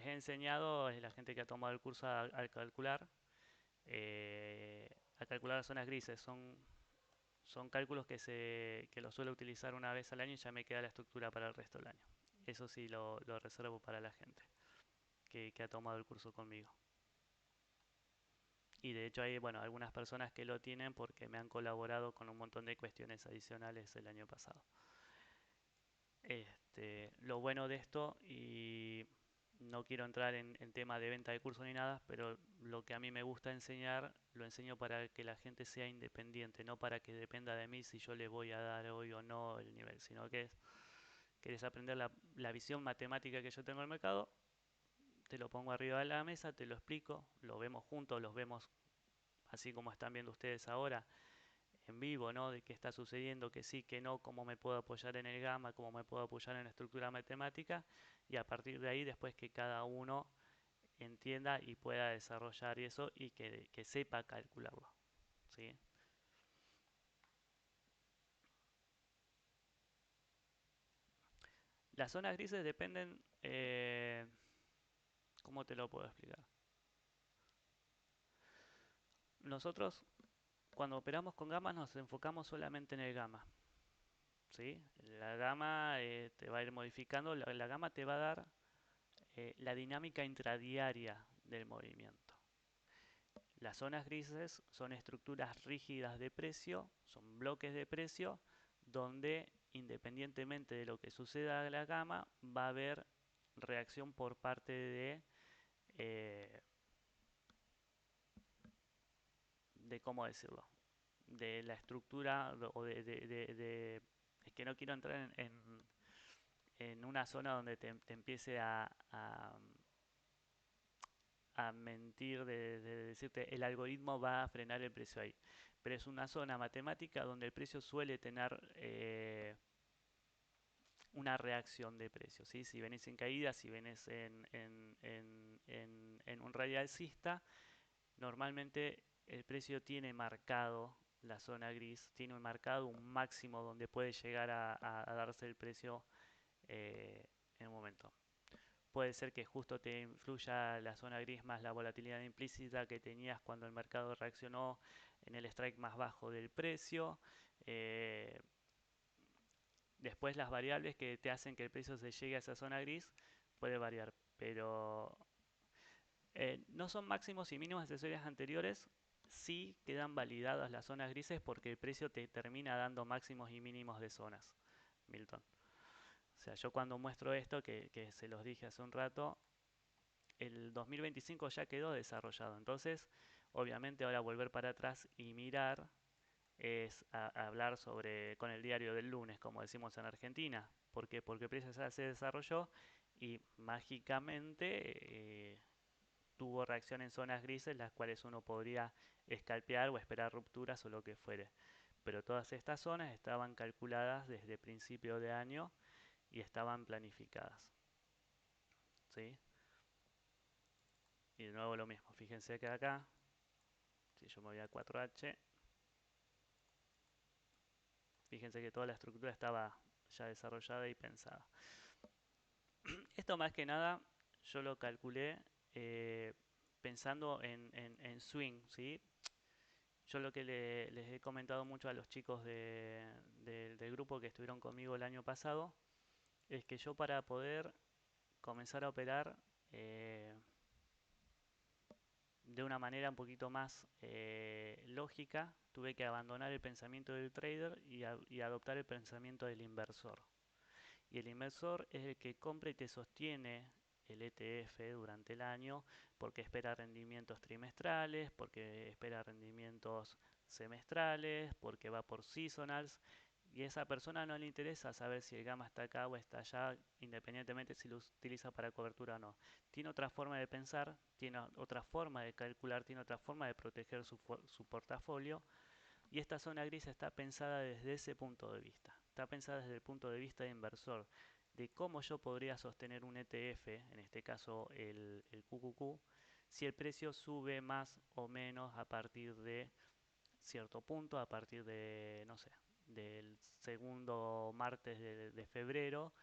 he enseñado es la gente que ha tomado el curso eh, a calcular las zonas grises. Son cálculos que los suelo utilizar una vez al año y ya me queda la estructura para el resto del año. Eso sí lo reservo para la gente que ha tomado el curso conmigo. Y de hecho hay, bueno, algunas personas que lo tienen porque me han colaborado con un montón de cuestiones adicionales el año pasado. Lo bueno de esto, y no quiero entrar en tema de venta de curso ni nada, pero lo que a mí me gusta enseñar, lo enseño para que la gente sea independiente, no para que dependa de mí si yo le voy a dar hoy o no el nivel, sino que querés aprender la visión matemática que yo tengo del mercado, te lo pongo arriba de la mesa, te lo explico, lo vemos juntos, los vemos así como están viendo ustedes ahora, en vivo, ¿no? De qué está sucediendo, que sí, que no, cómo me puedo apoyar en el gamma, cómo me puedo apoyar en la estructura matemática, y a partir de ahí después que cada uno entienda y pueda desarrollar eso y que sepa calcularlo, ¿sí? Las zonas grises dependen, ¿cómo te lo puedo explicar? Nosotros cuando operamos con gamas nos enfocamos solamente en el gamma, ¿sí? La gama te va a ir modificando, la gama te va a dar la dinámica intradiaria del movimiento. Las zonas grises son estructuras rígidas de precio, son bloques de precio, donde independientemente de lo que suceda en la gama, va a haber reacción por parte eh, de ¿cómo decirlo? De la estructura o es que no quiero entrar en una zona donde te empiece a mentir de decirte el algoritmo va a frenar el precio ahí. Pero es una zona matemática donde el precio suele tener una reacción de precio, ¿sí? Si venís en caída, si venís en un radial alcista, normalmente el precio tiene marcado la zona gris, tiene marcado un máximo donde puede llegar a darse el precio eh, en un momento. Puede ser que justo te influya la zona gris más la volatilidad implícita que tenías cuando el mercado reaccionó en el strike más bajo del precio. Eh, Después las variables que te hacen que el precio se llegue a esa zona gris puede variar, pero no son máximos y mínimos de series anteriores. Sí quedan validadas las zonas grises porque el precio te termina dando máximos y mínimos de zonas, Milton. O sea, yo cuando muestro esto, que se los dije hace un rato, el 2025 ya quedó desarrollado. Entonces, obviamente ahora volver para atrás y mirar es hablar sobre con el diario del lunes, como decimos en Argentina. ¿Por qué? Porque el precio ya se desarrolló y mágicamente tuvo reacción en zonas grises, las cuales uno podría escalpear o esperar rupturas o lo que fuere. Pero todas estas zonas estaban calculadas desde principio de año y estaban planificadas. ¿Sí? Y de nuevo lo mismo, fíjense que acá, si yo me voy a 4H, fíjense que toda la estructura estaba ya desarrollada y pensada. Esto más que nada yo lo calculé eh, pensando en swing, ¿sí? Yo lo que les he comentado mucho a los chicos del grupo que estuvieron conmigo el año pasado es que yo para poder comenzar a operar eh, de una manera un poquito más lógica, tuve que abandonar el pensamiento del trader y adoptar el pensamiento del inversor. Y el inversor es el que compra y te sostiene el ETF durante el año porque espera rendimientos trimestrales, porque espera rendimientos semestrales, porque va por seasonals. Y a esa persona no le interesa saber si el gamma está acá o está allá, independientemente si lo utiliza para cobertura o no. Tiene otra forma de pensar, tiene otra forma de calcular, tiene otra forma de proteger su portafolio. Y esta zona gris está pensada desde ese punto de vista. Está pensada desde el punto de vista de inversor, de cómo yo podría sostener un ETF, en este caso el QQQ, si el precio sube más o menos a partir de cierto punto, a partir de, no sé, del segundo martes de febrero,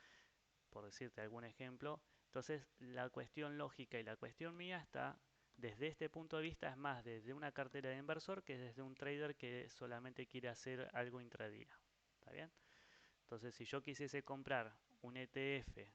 por decirte algún ejemplo. Entonces, la cuestión lógica y la cuestión mía está desde este punto de vista, es más desde una cartera de inversor que desde un trader que solamente quiere hacer algo intradía. ¿Está bien? Entonces, si yo quisiese comprar un ETF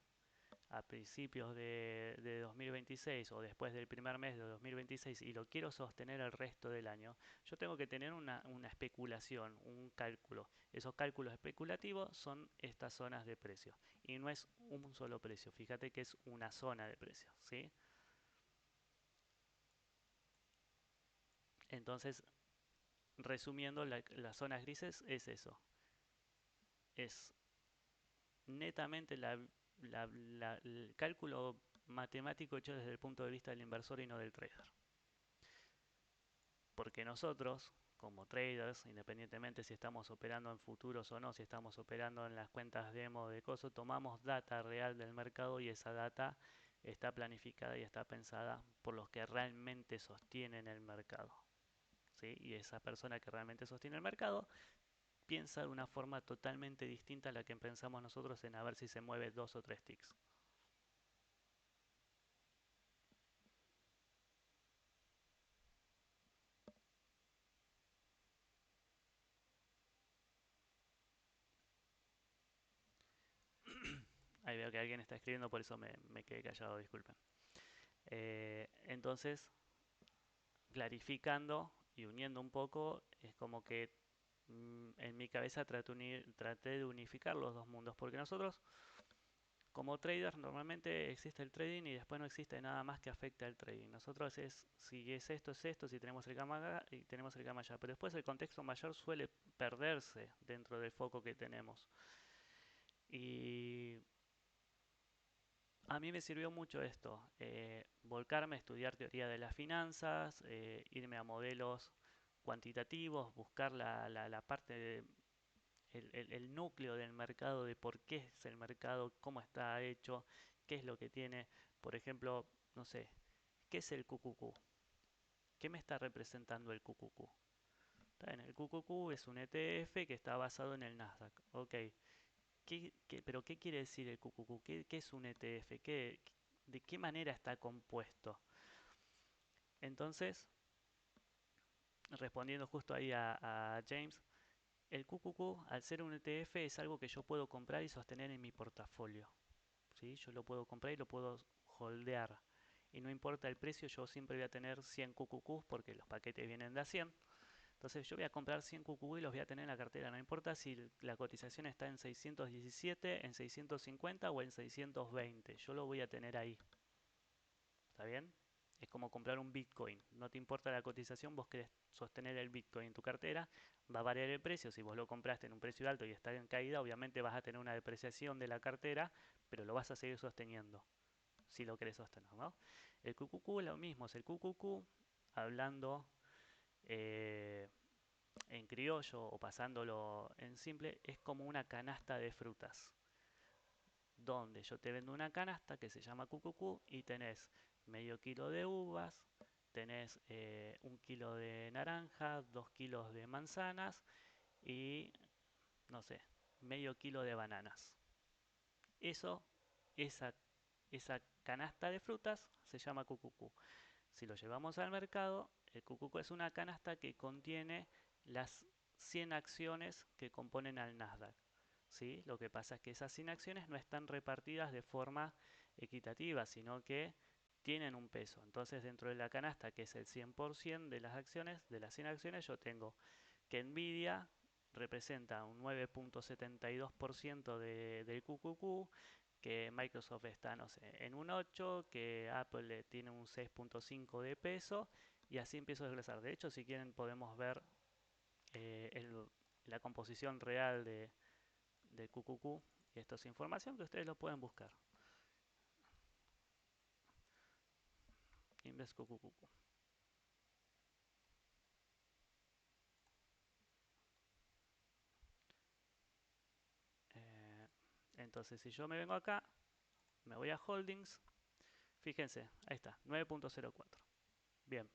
a principios de 2026 o después del primer mes de 2026 y lo quiero sostener el resto del año, yo tengo que tener una especulación, un cálculo. Esos cálculos especulativos son estas zonas de precio. Y no es un solo precio, fíjate que es una zona de precios, ¿sí? Entonces, resumiendo, las zonas grises es eso. Es netamente el cálculo matemático hecho desde el punto de vista del inversor y no del trader. Porque nosotros, como traders, independientemente si estamos operando en futuros o no, si estamos operando en las cuentas demo de coso, tomamos data real del mercado y esa data está planificada y está pensada por los que realmente sostienen el mercado. ¿Sí? Y esa persona que realmente sostiene el mercado piensa de una forma totalmente distinta a la que pensamos nosotros en a ver si se mueve dos o tres ticks. Ahí veo que alguien está escribiendo, por eso me quedé callado, disculpen. Entonces, clarificando y uniendo un poco, es como que en mi cabeza traté de unificar los dos mundos, porque nosotros como traders normalmente existe el trading y después no existe nada más que afecte al trading. Nosotros es, si es esto, si tenemos el gamma acá y tenemos el gamma allá, pero después el contexto mayor suele perderse dentro del foco que tenemos. Y a mí me sirvió mucho esto, volcarme a estudiar teoría de las finanzas, irme a modelos cuantitativos, buscar la parte, el núcleo del mercado, de por qué es el mercado, cómo está hecho, qué es lo que tiene. Por ejemplo, no sé, ¿qué es el QQQ? ¿Qué me está representando el QQQ? Está bien, el QQQ es un ETF que está basado en el Nasdaq. Ok, pero ¿qué quiere decir el QQQ? ¿Qué es un ETF? ¿De qué manera está compuesto? Entonces, respondiendo justo ahí a James, el QQQ, al ser un ETF, es algo que yo puedo comprar y sostener en mi portafolio. ¿Sí? Yo lo puedo comprar y lo puedo holdear. Y no importa el precio, yo siempre voy a tener 100 QQQs porque los paquetes vienen de a 100. Entonces yo voy a comprar 100 QQQ y los voy a tener en la cartera. No importa si la cotización está en 617, en 650 o en 620. Yo lo voy a tener ahí. ¿Está bien? Es como comprar un Bitcoin. No te importa la cotización, vos querés sostener el Bitcoin en tu cartera, va a variar el precio. Si vos lo compraste en un precio alto y está en caída, obviamente vas a tener una depreciación de la cartera, pero lo vas a seguir sosteniendo, si lo querés sostener, ¿no? El QQQ es lo mismo, es el QQQ hablando eh, en criollo o pasándolo en simple, es como una canasta de frutas donde yo te vendo una canasta que se llama QQQ y tenés medio kilo de uvas, tenés 1 kilo de naranja, 2 kilos de manzanas y, no sé, medio kilo de bananas. Eso, esa, esa canasta de frutas se llama QQQ. Si lo llevamos al mercado, el QQQ es una canasta que contiene las 100 acciones que componen al Nasdaq. ¿Sí? Lo que pasa es que esas 100 acciones no están repartidas de forma equitativa, sino que tienen un peso. Entonces, dentro de la canasta, que es el 100% de las acciones, de las 100 acciones, yo tengo que Nvidia representa un 9.72% del QQQ, que Microsoft está, no sé, en un 8, que Apple tiene un 6.5 de peso, y así empiezo a desglosar. De hecho, si quieren podemos ver eh, el- la composición real del QQQ, y esto es información que ustedes lo pueden buscar. Index QQQ. Eh, entonces, si yo me vengo acá, me voy a Holdings, fíjense, ahí está, 9.04. Bien.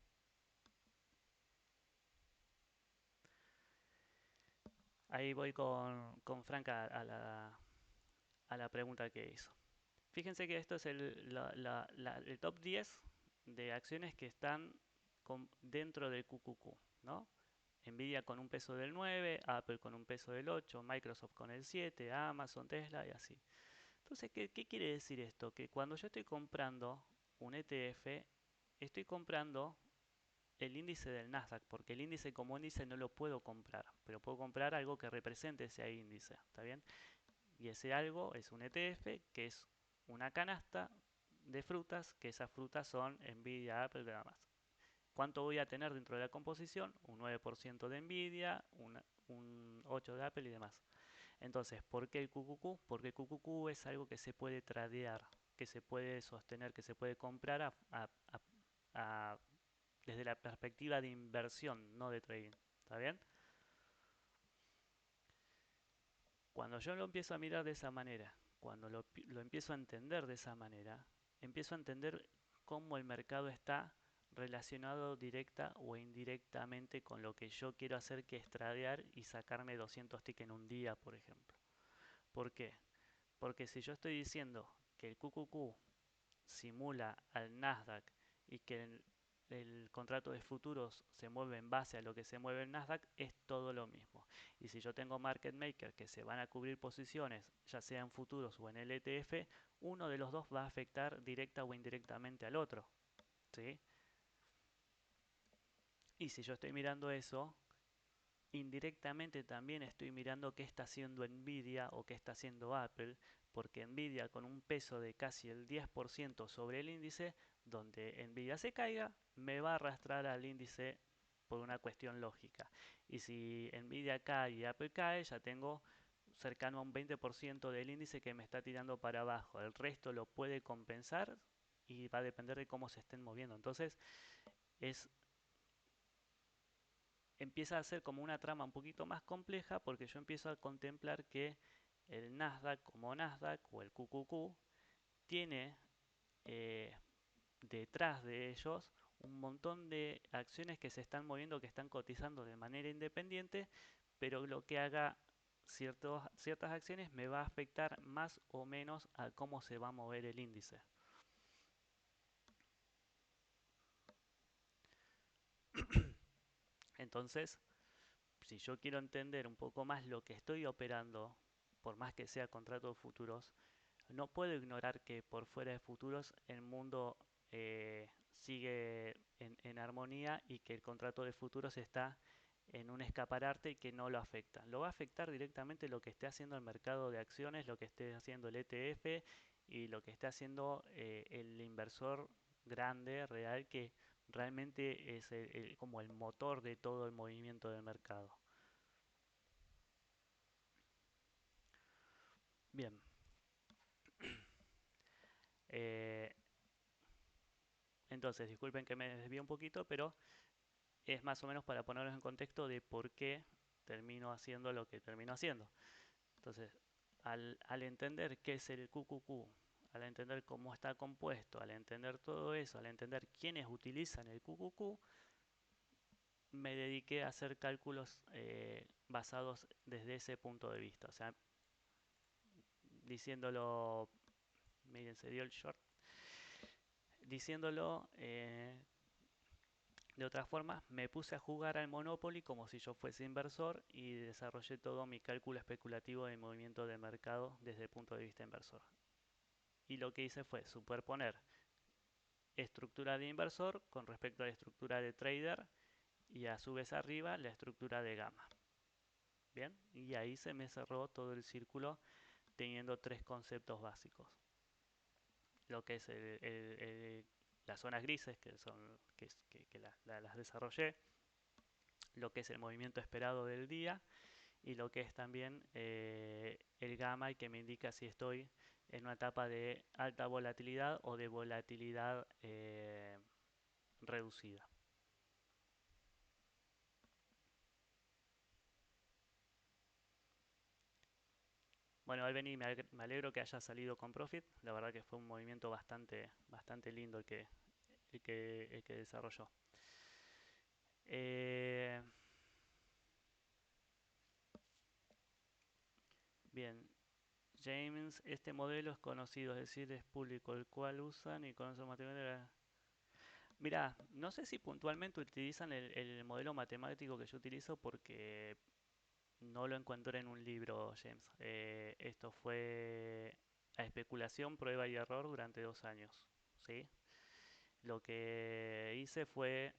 Ahí voy con Franca a la pregunta que hizo. Fíjense que esto es el top 10 de acciones que están dentro del QQQ, ¿no? Nvidia con un peso del 9, Apple con un peso del 8, Microsoft con el 7, Amazon, Tesla y así. Entonces, ¿qué quiere decir esto? Que cuando yo estoy comprando un ETF, estoy comprando el índice del Nasdaq, porque el índice como índice no lo puedo comprar, pero puedo comprar algo que represente ese índice, ¿está bien? Y ese algo es un ETF, que es una canasta de frutas, que esas frutas son Nvidia, Apple y demás. ¿Cuánto voy a tener dentro de la composición? Un 9% de Nvidia, un 8% de Apple y demás. Entonces, ¿por qué el QQQ? Porque el QQQ es algo que se puede tradear, que se puede sostener, que se puede comprar a- desde la perspectiva de inversión, no de trading. ¿Está bien? Cuando yo lo empiezo a mirar de esa manera, cuando lo empiezo a entender de esa manera, empiezo a entender cómo el mercado está relacionado directa o indirectamente con lo que yo quiero hacer, que es tradear y sacarme 200 tickets en un día, por ejemplo. ¿Por qué? Porque si yo estoy diciendo que el QQQ simula al Nasdaq y que el contrato de futuros se mueve en base a lo que se mueve el Nasdaq, es todo lo mismo. Y si yo tengo market maker que se van a cubrir posiciones, ya sea en futuros o en el ETF, uno de los dos va a afectar directa o indirectamente al otro. ¿Sí? Y si yo estoy mirando eso, indirectamente también estoy mirando qué está haciendo Nvidia o qué está haciendo Apple, porque Nvidia con un peso de casi el 10% sobre el índice, donde Nvidia se caiga, me va a arrastrar al índice por una cuestión lógica. Y si Nvidia cae y Apple cae, ya tengo cercano a un 20% del índice que me está tirando para abajo. El resto lo puede compensar y va a depender de cómo se estén moviendo. Entonces, es empieza a ser como una trama un poquito más compleja, porque yo empiezo a contemplar que el Nasdaq como Nasdaq o el QQQ tiene eh, detrás de ellos un montón de acciones que se están moviendo, que están cotizando de manera independiente, pero lo que haga ciertas acciones me va a afectar más o menos a cómo se va a mover el índice. Entonces, si yo quiero entender un poco más lo que estoy operando, por más que sea contratos futuros, no puedo ignorar que por fuera de futuros el mundo sigue en armonía, y que el contrato de futuros está en un escaparate que no lo afecta. Lo va a afectar directamente lo que esté haciendo el mercado de acciones, lo que esté haciendo el ETF y lo que esté haciendo el inversor grande, real, que realmente es como el motor de todo el movimiento del mercado. Bien, eh, entonces disculpen que me desvíe un poquito, pero es más o menos para ponerlos en contexto de por qué termino haciendo lo que termino haciendo. Entonces, al entender qué es el QQQ, al entender cómo está compuesto, al entender todo eso, al entender quiénes utilizan el QQQ, me dediqué a hacer cálculos basados desde ese punto de vista. O sea, diciéndolo, miren, se dio el short, diciéndolo de otra forma, me puse a jugar al Monopoly como si yo fuese inversor, y desarrollé todo mi cálculo especulativo de movimiento de mercado desde el punto de vista inversor. Y lo que hice fue superponer estructura de inversor con respecto a la estructura de trader, y a su vez arriba la estructura de gama. Bien, y ahí se me cerró todo el círculo teniendo tres conceptos básicos. Lo que es las zonas grises, que son que las desarrollé, lo que es el movimiento esperado del día, y lo que es también el gamma, y que me indica si estoy en una etapa de alta volatilidad o de volatilidad reducida. Bueno, Albeni, me alegro que haya salido con Profit. La verdad que fue un movimiento bastante lindo el que desarrolló. Eh, bien, James, este modelo es conocido, es decir, es público, el cual usan y conocen matemáticas. Mira, no sé si puntualmente utilizan el modelo matemático que yo utilizo porque no lo encontré en un libro, James. Esto fue a especulación, prueba y error durante 2 años, ¿sí? Lo que hice fue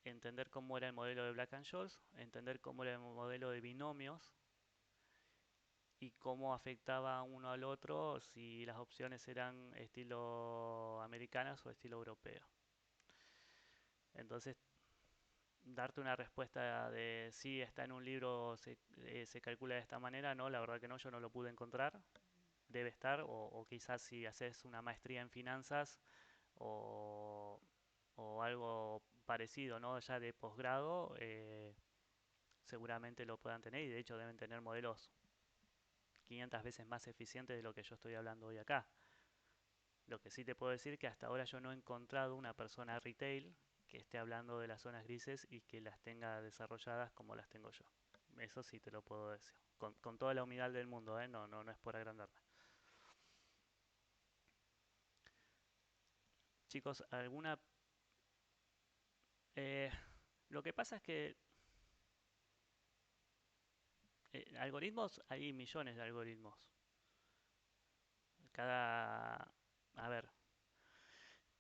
entender cómo era el modelo de Black and Scholes, entender cómo era el modelo de binomios y cómo afectaba uno al otro si las opciones eran estilo americanas o estilo europeo. Entonces, darte una respuesta de si está en un libro, se calcula de esta manera, no, la verdad que no, yo no lo pude encontrar. Debe estar, o quizás si haces una maestría en finanzas o, o algo parecido, ¿no? Ya de posgrado, seguramente lo puedan tener, y de hecho deben tener modelos 500 veces más eficientes de lo que yo estoy hablando hoy acá. Lo que sí te puedo decir es que hasta ahora yo no he encontrado una persona retail que esté hablando de las zonas grises y que las tenga desarrolladas como las tengo yo. Eso sí te lo puedo decir. Con toda la humildad del mundo, ¿eh? No, no, no es por agrandarme. Chicos, eh, lo que pasa es que algoritmos, hay millones de algoritmos. Cada, a ver,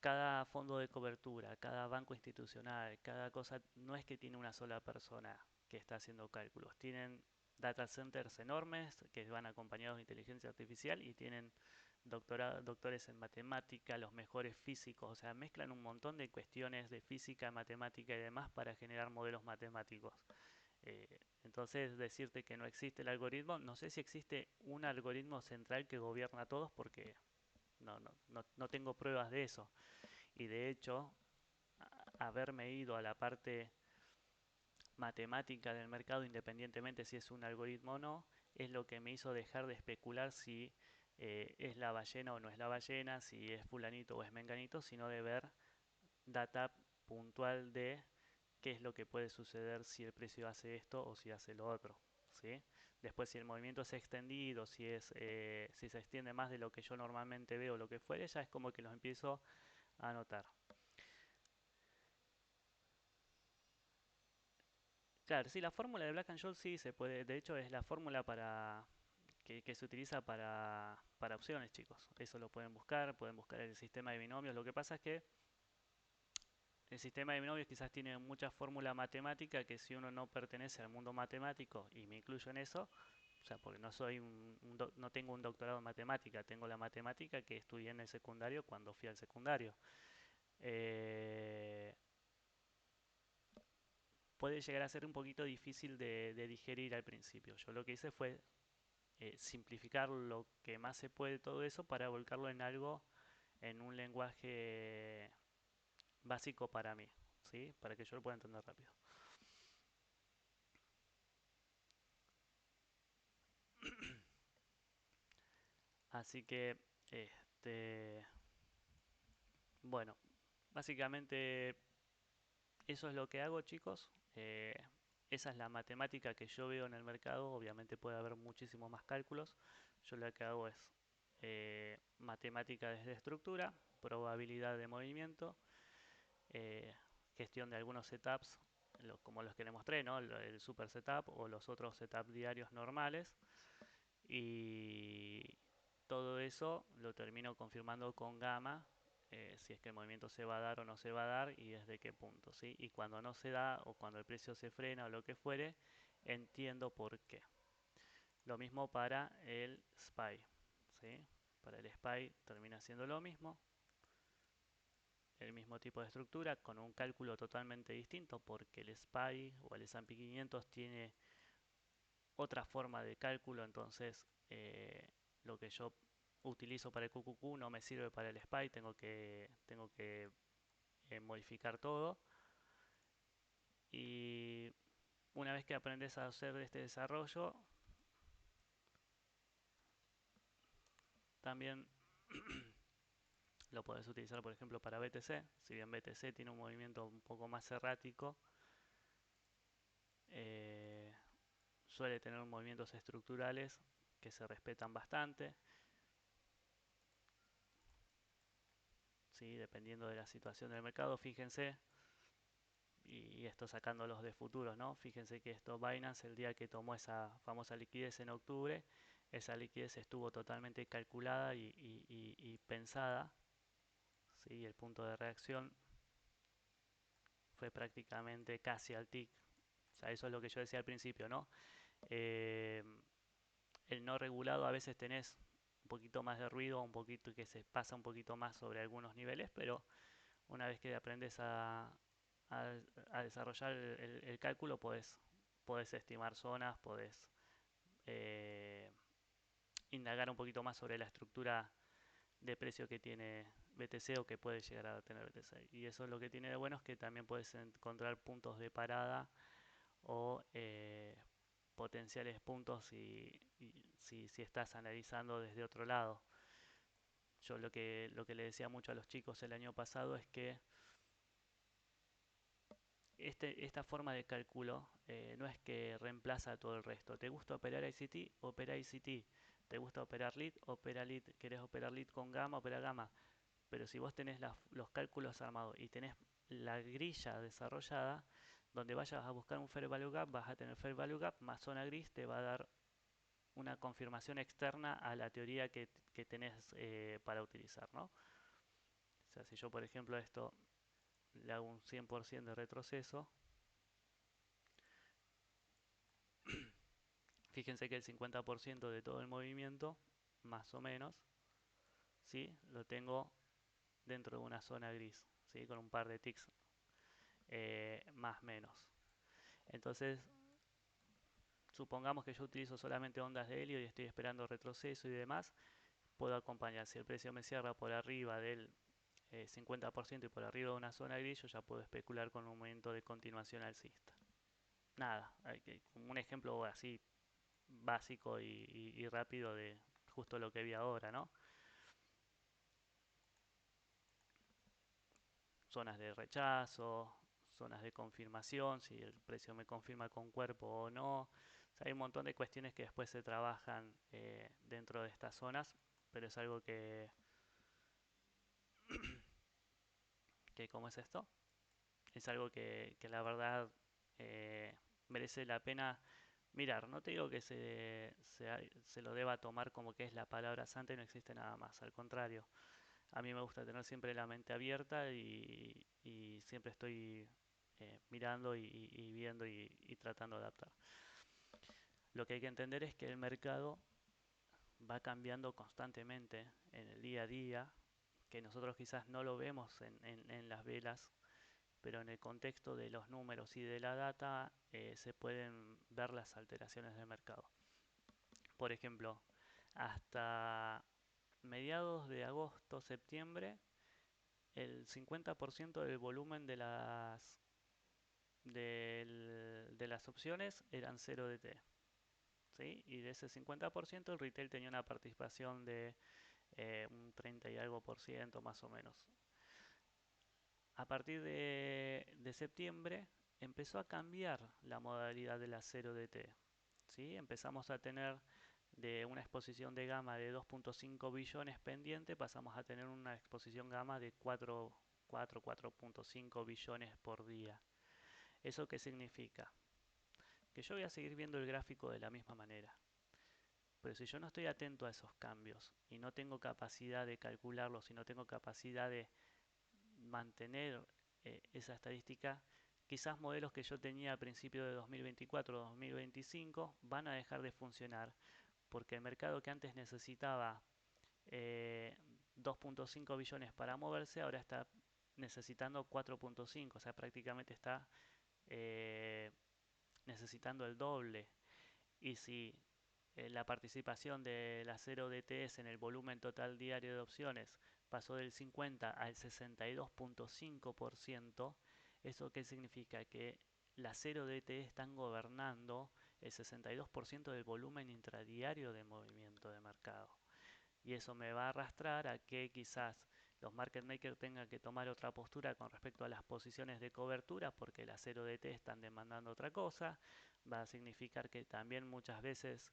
cada fondo de cobertura, cada banco institucional, cada cosa, no es que tiene una sola persona que está haciendo cálculos. Tienen data centers enormes que van acompañados de inteligencia artificial y tienen doctores en matemática, los mejores físicos, o sea, mezclan un montón de cuestiones de física, matemática y demás para generar modelos matemáticos. Entonces, decirte que no existe el algoritmo, no sé si existe un algoritmo central que gobierna a todos porque no tengo pruebas de eso. Y de hecho, haberme ido a la parte matemática del mercado, independientemente si es un algoritmo o no, es lo que me hizo dejar de especular si es la ballena o no es la ballena, si es fulanito o es menganito, sino de ver data puntual de qué es lo que puede suceder si el precio hace esto o si hace lo otro. ¿Sí? Después, si el movimiento es extendido, si se extiende más de lo que yo normalmente veo, lo que fuere, ya es como que los empiezo a notar. Claro, sí, la fórmula de Black and Scholes sí se puede, de hecho es la fórmula que se utiliza para opciones, chicos. Eso lo pueden buscar el sistema de binomios. Lo que pasa es que el sistema de binomios quizás tiene mucha fórmula matemática que si uno no pertenece al mundo matemático, y me incluyo en eso, o sea, porque no soy no tengo un doctorado en matemática, tengo la matemática que estudié en el secundario cuando fui al secundario. Eh, Puede llegar a ser un poquito difícil de digerir al principio. Yo lo que hice fue simplificar lo que más se puede todo eso para volcarlo en algo, en un lenguaje básico para mí, ¿sí? Para que yo lo pueda entender rápido. Así que, bueno, básicamente eso es lo que hago, chicos. Esa es la matemática que yo veo en el mercado. Obviamente puede haber muchísimos más cálculos. Yo lo que hago es matemática desde estructura, probabilidad de movimiento, eh, gestión de algunos setups, como los que le mostré, ¿no? El super setup o los otros setups diarios normales. Y todo eso lo termino confirmando con gamma, si es que el movimiento se va a dar o no se va a dar y desde qué punto, ¿sí? Y cuando no se da o cuando el precio se frena o lo que fuere, entiendo por qué. Lo mismo para el SPY, ¿sí? Para el SPY termina siendo lo mismo, el mismo tipo de estructura con un cálculo totalmente distinto porque el SPY o el S&P 500 tiene otra forma de cálculo, entonces lo que yo utilizo para el QQQ no me sirve para el SPY, tengo que modificar todo. Y una vez que aprendes a hacer este desarrollo, también lo puedes utilizar, por ejemplo, para BTC. Si bien BTC tiene un movimiento un poco más errático, eh, suele tener movimientos estructurales que se respetan bastante, ¿sí? Dependiendo de la situación del mercado. Fíjense, y esto sacándolos de futuros, ¿no? Fíjense que esto Binance, el día que tomó esa famosa liquidez en octubre, esa liquidez estuvo totalmente calculada y pensada, ¿sí? El punto de reacción fue prácticamente casi al tick. O sea, eso es lo que yo decía al principio, ¿no? Eh, el no regulado a veces tenés un poquito más de ruido, un poquito que se pasa un poquito más sobre algunos niveles, pero una vez que aprendes a, a desarrollar el cálculo, podés estimar zonas, podés eh, indagar un poquito más sobre la estructura de precio que tiene BTC o que puede llegar a tener BTC. Y eso es lo que tiene de bueno, es que también puedes encontrar puntos de parada o potenciales puntos si estás analizando desde otro lado. Yo lo que le decía mucho a los chicos el año pasado es que esta forma de cálculo no es que reemplaza todo el resto. ¿Te gusta operar ICT? Opera ICT. ¿Te gusta operar lead? Opera lead. ¿Querés operar lead con gamma? Opera gamma. Pero si vos tenés los cálculos armados y tenés la grilla desarrollada, donde vayas a buscar un Fair Value Gap, vas a tener Fair Value Gap más zona gris, te va a dar una confirmación externa a la teoría que tenés para utilizar, ¿no? O sea, si yo, por ejemplo, a esto le hago un 100% de retroceso, fíjense que el 50% de todo el movimiento, más o menos, ¿sí? Lo tengo dentro de una zona gris, ¿sí? Con un par de ticks más menos. Entonces, supongamos que yo utilizo solamente ondas de helio y estoy esperando retroceso y demás, puedo acompañar. Si el precio me cierra por arriba del 50% y por arriba de una zona gris, yo ya puedo especular con un movimiento de continuación alcista. Nada, un ejemplo así básico y rápido de justo lo que vi ahora, ¿no? Zonas de rechazo, zonas de confirmación, si el precio me confirma con cuerpo o no. O sea, hay un montón de cuestiones que después se trabajan dentro de estas zonas, pero es algo que ¿cómo es esto? Es algo que la verdad eh, merece la pena mirar. No te digo que se lo deba tomar como que es la palabra santa y no existe nada más. Al contrario, a mí me gusta tener siempre la mente abierta y siempre estoy mirando y viendo y tratando de adaptar. Lo que hay que entender es que el mercado va cambiando constantemente en el día a día, que nosotros quizás no lo vemos en las velas, pero en el contexto de los números y de la data se pueden ver las alteraciones del mercado. Por ejemplo, hasta mediados de agosto, septiembre, el 50% del volumen de las opciones eran 0 DT. ¿Sí? Y de ese 50% el retail tenía una participación de un 30 y algo por ciento más o menos. A partir de septiembre empezó a cambiar la modalidad de la 0 DT. ¿Sí? Empezamos a tener de una exposición de gama de 2.5 billones pendiente, pasamos a tener una exposición gama de 4.5 billones por día. ¿Eso qué significa? Que yo voy a seguir viendo el gráfico de la misma manera. Pero si yo no estoy atento a esos cambios y no tengo capacidad de calcularlos y no tengo capacidad de mantener esa estadística, quizás modelos que yo tenía a principios de 2024-2025 van a dejar de funcionar porque el mercado que antes necesitaba 2.5 billones para moverse ahora está necesitando 4.5, o sea, prácticamente está eh, necesitando el doble. Y si la participación de la 0DTS en el volumen total diario de opciones pasó del 50 al 62.5%, ¿eso qué significa? Que las 0DTE están gobernando el 62% del volumen intradiario de movimiento de mercado. Y eso me va a arrastrar a que quizás los market makers tengan que tomar otra postura con respecto a las posiciones de cobertura porque las 0DT están demandando otra cosa. Va a significar que también muchas veces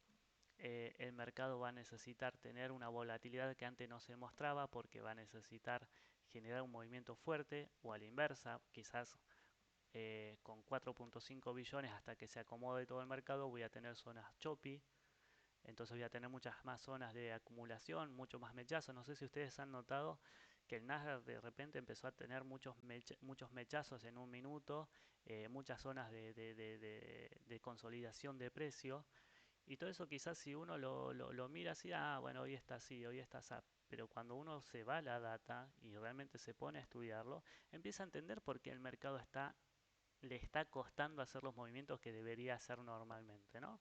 el mercado va a necesitar tener una volatilidad que antes no se mostraba porque va a necesitar generar un movimiento fuerte o a la inversa, quizás con 4.5 billones hasta que se acomode todo el mercado voy a tener zonas choppy, entonces voy a tener muchas más zonas de acumulación, mucho más mechazos. No sé si ustedes han notado que el Nasdaq de repente empezó a tener muchos mechazos en un minuto, muchas zonas de consolidación de precio. Y todo eso quizás si uno lo mira así, ah, bueno, hoy está así, hoy está así. Pero cuando uno se va a la data y realmente se pone a estudiarlo, empieza a entender por qué el mercado le está costando hacer los movimientos que debería hacer normalmente, ¿no?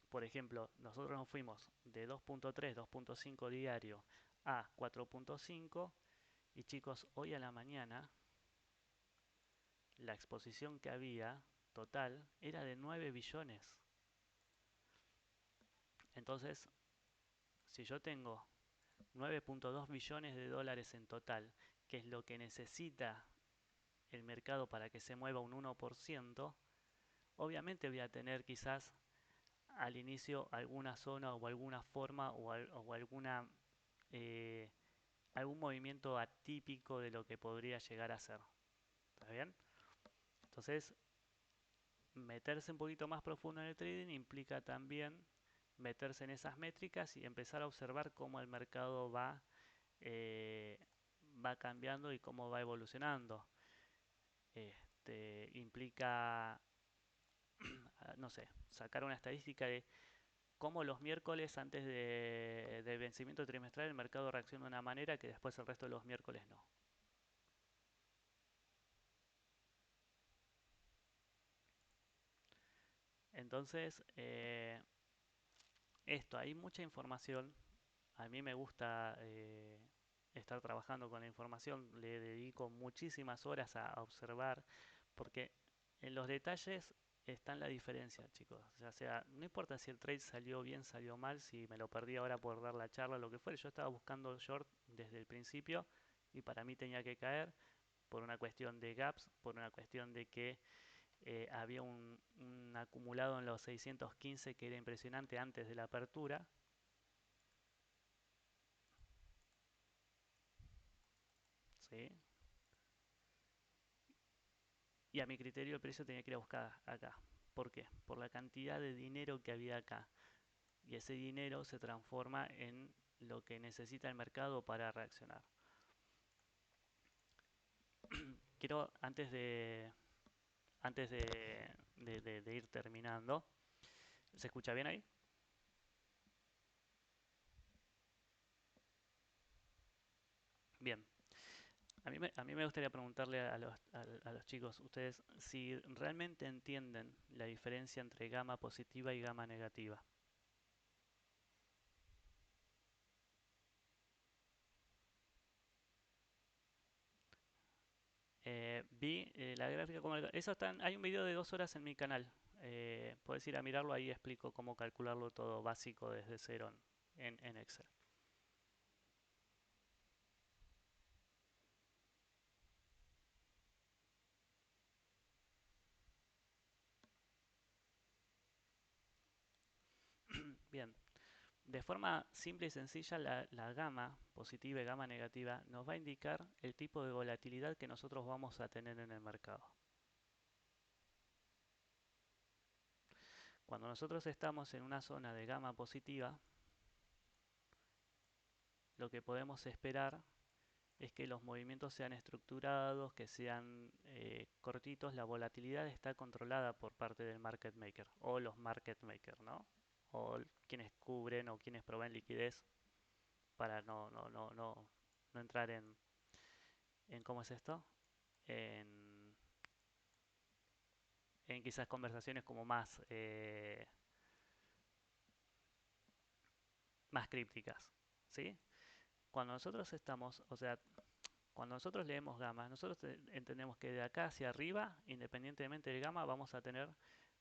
Por ejemplo, nosotros nos fuimos de 2.3, 2.5 diario a 4.5 y chicos, hoy a la mañana la exposición que había total era de 9 billones. Entonces, si yo tengo 9.2 billones de dólares en total, que es lo que necesita el mercado para que se mueva un 1%, obviamente voy a tener quizás al inicio alguna zona o alguna forma o alguna eh, algún movimiento atípico de lo que podría llegar a ser. ¿Está bien? Entonces, meterse un poquito más profundo en el trading implica también meterse en esas métricas y empezar a observar cómo el mercado eh, va cambiando y cómo va evolucionando. Implica, no sé, sacar una estadística de cómo los miércoles antes del vencimiento trimestral el mercado reacciona de una manera que después el resto de los miércoles no. Entonces, hay mucha información. A mí me gusta estar trabajando con la información, le dedico muchísimas horas a observar, porque en los detalles está la diferencia, chicos. O sea, no importa si el trade salió bien, salió mal, si me lo perdí ahora por dar la charla, lo que fuera. Yo estaba buscando short desde el principio y para mí tenía que caer por una cuestión de gaps, por una cuestión de que había un acumulado en los 615 que era impresionante antes de la apertura. ¿Sí? Y a mi criterio el precio tenía que ir a buscar acá. ¿Por qué? Por la cantidad de dinero que había acá. Y ese dinero se transforma en lo que necesita el mercado para reaccionar. Quiero, antes de ir terminando, ¿se escucha bien ahí? Bien. A mí me gustaría preguntarle a los chicos, ustedes, si realmente entienden la diferencia entre gama positiva y gama negativa. Vi la gráfica como eso hay un video de 2 horas en mi canal. Puedes ir a mirarlo, ahí explico cómo calcularlo todo básico desde cero en Excel. Bien, de forma simple y sencilla, la gama positiva y gama negativa nos va a indicar el tipo de volatilidad que nosotros vamos a tener en el mercado. Cuando nosotros estamos en una zona de gama positiva, lo que podemos esperar es que los movimientos sean estructurados, que sean cortitos. La volatilidad está controlada por parte del market maker o los market makers, ¿no? O quienes cubren o quienes proveen liquidez para no entrar en ¿cómo es esto? En, en quizás conversaciones como más más crípticas, ¿sí? Cuando nosotros estamos, o sea, cuando nosotros leemos gamma, nosotros entendemos que de acá hacia arriba, independientemente del gamma, vamos a tener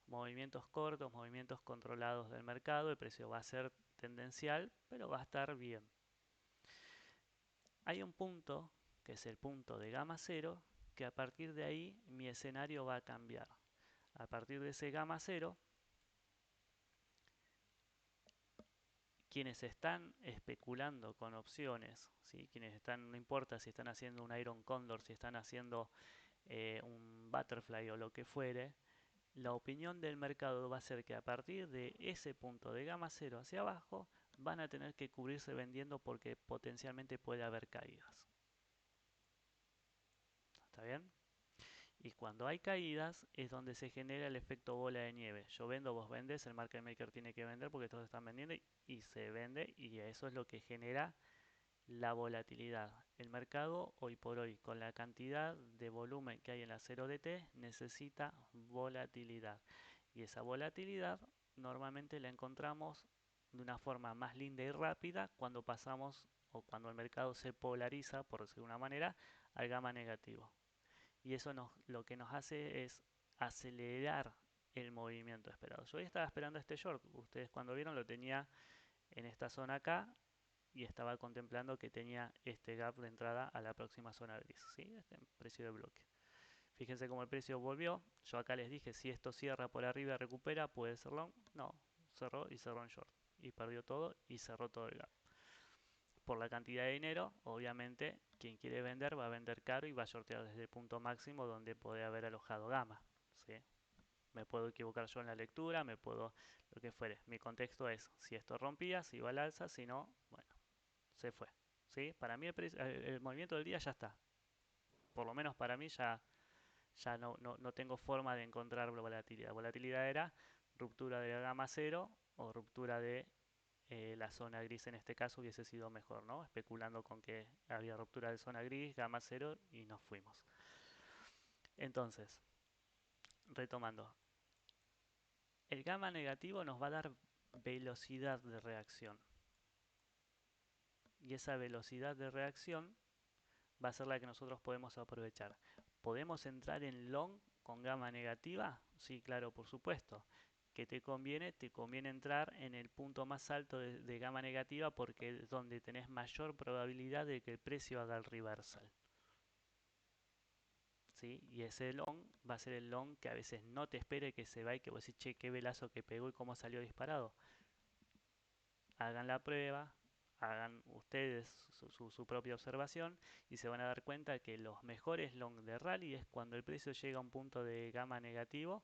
movimientos cortos, movimientos controlados del mercado, el precio va a ser tendencial, pero va a estar bien. Hay un punto, que es el punto de gamma cero, que a partir de ahí mi escenario va a cambiar. A partir de ese gamma cero, quienes están especulando con opciones, ¿sí? Quienes están, no importa si están haciendo un Iron Condor, si están haciendo un Butterfly o lo que fuere, la opinión del mercado va a ser que a partir de ese punto de gamma cero hacia abajo van a tener que cubrirse vendiendo porque potencialmente puede haber caídas. ¿Está bien? Y cuando hay caídas es donde se genera el efecto bola de nieve. Yo vendo, vos vendes, el market maker tiene que vender porque todos están vendiendo y se vende y eso es lo que genera la volatilidad. El mercado hoy por hoy con la cantidad de volumen que hay en la 0DT necesita volatilidad y esa volatilidad normalmente la encontramos de una forma más linda y rápida cuando pasamos o cuando el mercado se polariza, por decirlo de una manera, al gamma negativo. Y eso lo que nos hace es acelerar el movimiento esperado. Yo hoy estaba esperando este short, ustedes cuando vieron lo tenía en esta zona acá y estaba contemplando que tenía este gap de entrada a la próxima zona gris, ¿sí? Este precio de bloque. Fíjense cómo el precio volvió. Yo acá les dije, si esto cierra por arriba, recupera, puede ser long. No, cerró y cerró en short. Y perdió todo y cerró todo el gap. Por la cantidad de dinero, obviamente, quien quiere vender va a vender caro y va a shortear desde el punto máximo donde puede haber alojado gamma, ¿sí? Me puedo equivocar yo en la lectura, me puedo, lo que fuere. Mi contexto es, si esto rompía, si iba al alza, si no, bueno, se fue. ¿Sí? Para mí el movimiento del día ya está. Por lo menos para mí ya no tengo forma de encontrar volatilidad. Volatilidad era ruptura de la gama cero o ruptura de la zona gris en este caso hubiese sido mejor, ¿no? Especulando con que había ruptura de zona gris, gama cero y nos fuimos. Entonces, retomando, el gamma negativo nos va a dar velocidad de reacción. Y esa velocidad de reacción va a ser la que nosotros podemos aprovechar. ¿Podemos entrar en long con gamma negativa? Sí, claro, por supuesto. ¿Qué te conviene? Te conviene entrar en el punto más alto de gamma negativa porque es donde tenés mayor probabilidad de que el precio haga el reversal. ¿Sí? Y ese long va a ser el long que a veces no te espere que se va y que vos decís, che, qué velazo que pegó y cómo salió disparado. Hagan la prueba, hagan ustedes su propia observación y se van a dar cuenta que los mejores long de rally es cuando el precio llega a un punto de gamma negativo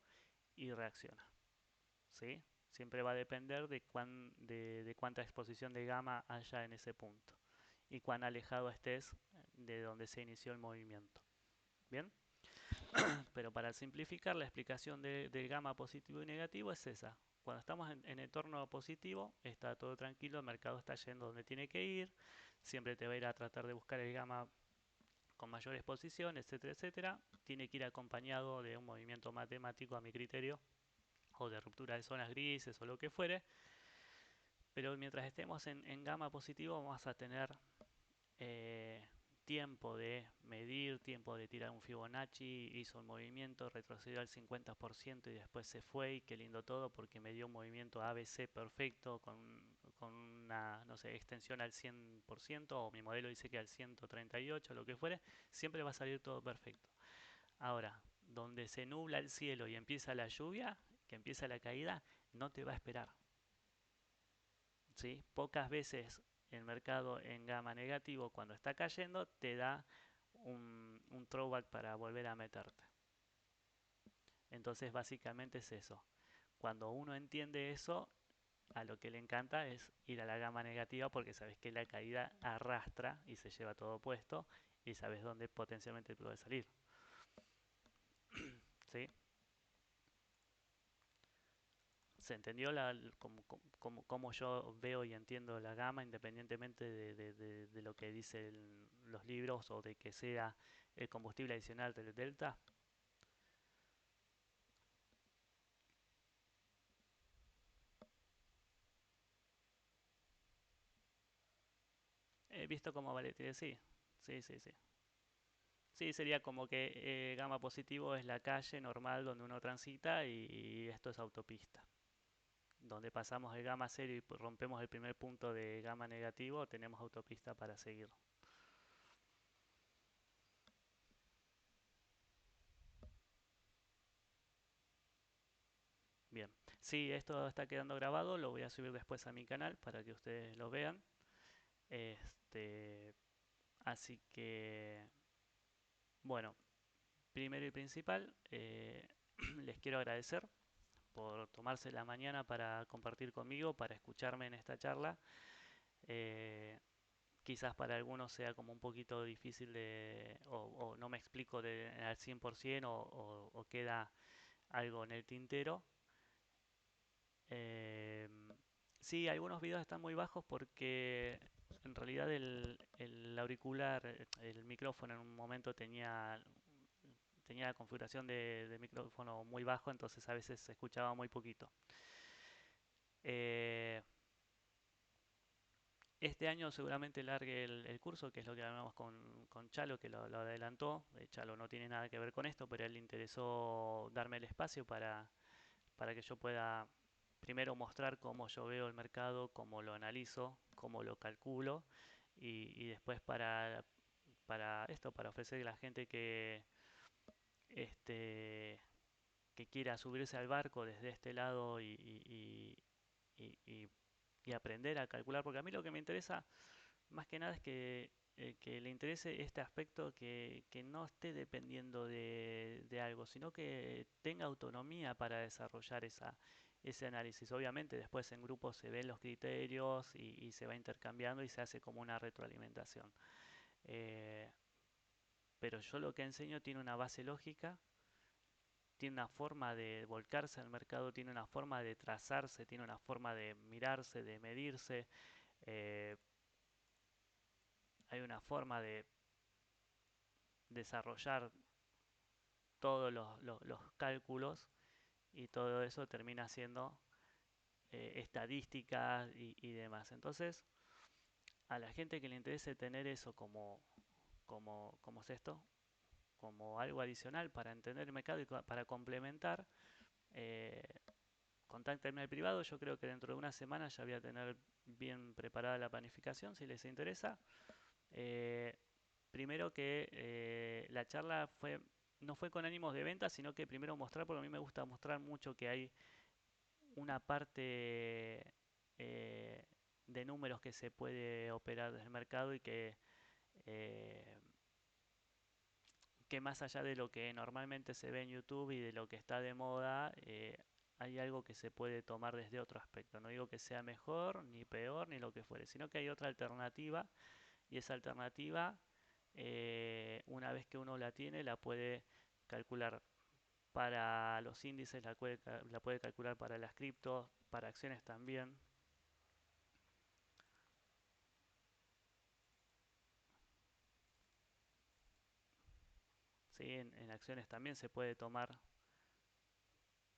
y reacciona. ¿Sí? Siempre va a depender de cuánta exposición de gamma haya en ese punto y cuán alejado estés de donde se inició el movimiento. ¿Bien? Pero para simplificar, la explicación del gamma positivo y negativo es esa. Cuando estamos en entorno positivo, está todo tranquilo, el mercado está yendo donde tiene que ir, siempre te va a ir a tratar de buscar el gamma con mayor exposición, etcétera, etcétera. Tiene que ir acompañado de un movimiento matemático a mi criterio, o de ruptura de zonas grises o lo que fuere. Pero mientras estemos en gamma positivo vamos a tener eh, tiempo de medir, tiempo de tirar un Fibonacci, hizo un movimiento, retrocedió al 50% y después se fue y qué lindo todo porque me dio un movimiento ABC perfecto con una, no sé, extensión al 100% o mi modelo dice que al 138, lo que fuere, siempre va a salir todo perfecto. Ahora, donde se nubla el cielo y empieza la lluvia, que empieza la caída, no te va a esperar. ¿Sí? Pocas veces el mercado en gamma negativo cuando está cayendo te da un throwback para volver a meterte. Entonces básicamente es eso. Cuando uno entiende eso, a lo que le encanta es ir a la gama negativa porque sabes que la caída arrastra y se lleva todo puesto y sabes dónde potencialmente puede salir. ¿Sí? ¿Se entendió cómo yo veo y entiendo la gama independientemente de lo que dicen los libros o de que sea el combustible adicional del delta? He visto como vale, sí, sí, sí, sí. Sí, sería como que gama positivo es la calle normal donde uno transita y esto es autopista. Donde pasamos el gamma cero y rompemos el primer punto de gamma negativo, tenemos autopista para seguir. Bien, sí, esto está quedando grabado, lo voy a subir después a mi canal para que ustedes lo vean. Este, así que, bueno, primero y principal, les quiero agradecer por tomarse la mañana para compartir conmigo, para escucharme en esta charla. Eh, Quizás para algunos sea como un poquito difícil o no me explico al 100% o queda algo en el tintero. Eh, sí, algunos videos están muy bajos porque en realidad el auricular, el micrófono en un momento tenía la configuración de micrófono muy bajo, entonces a veces se escuchaba muy poquito. Eh, Este año seguramente largue el curso, que es lo que hablamos con Chalo, que lo adelantó. Chalo no tiene nada que ver con esto, pero a él le interesó darme el espacio para que yo pueda primero mostrar cómo yo veo el mercado, cómo lo analizo, cómo lo calculo, y después para esto, para ofrecer a la gente este, que quiera subirse al barco desde este lado y- y- y aprender a calcular, porque a mí lo que me interesa más que nada es que le interese este aspecto que no esté dependiendo de algo, sino que tenga autonomía para desarrollar ese análisis. Obviamente después en grupo se ven los criterios y se va intercambiando y se hace como una retroalimentación. Eh, pero yo lo que enseño tiene una base lógica, tiene una forma de volcarse al mercado, tiene una forma de trazarse, tiene una forma de mirarse, de medirse. eh, Hay una forma de desarrollar todos los cálculos y todo eso termina siendo estadísticas y demás. Entonces, a la gente que le interese tener eso como es esto, como algo adicional para entender el mercado y para complementar, eh, contáctenme al privado. Yo creo que dentro de una semana ya voy a tener bien preparada la planificación si les interesa. Eh, Primero que la charla no fue con ánimos de venta, sino que primero mostrar, porque a mí me gusta mostrar mucho que hay una parte eh, de números que se puede operar desde el mercado y eh, que más allá de lo que normalmente se ve en YouTube y de lo que está de moda, hay algo que se puede tomar desde otro aspecto. No digo que sea mejor, ni peor, ni lo que fuere, sino que hay otra alternativa y esa alternativa, una vez que uno la tiene, la puede calcular para los índices, la puede calcular para las criptos, para acciones también. ¿Sí? En acciones también se puede tomar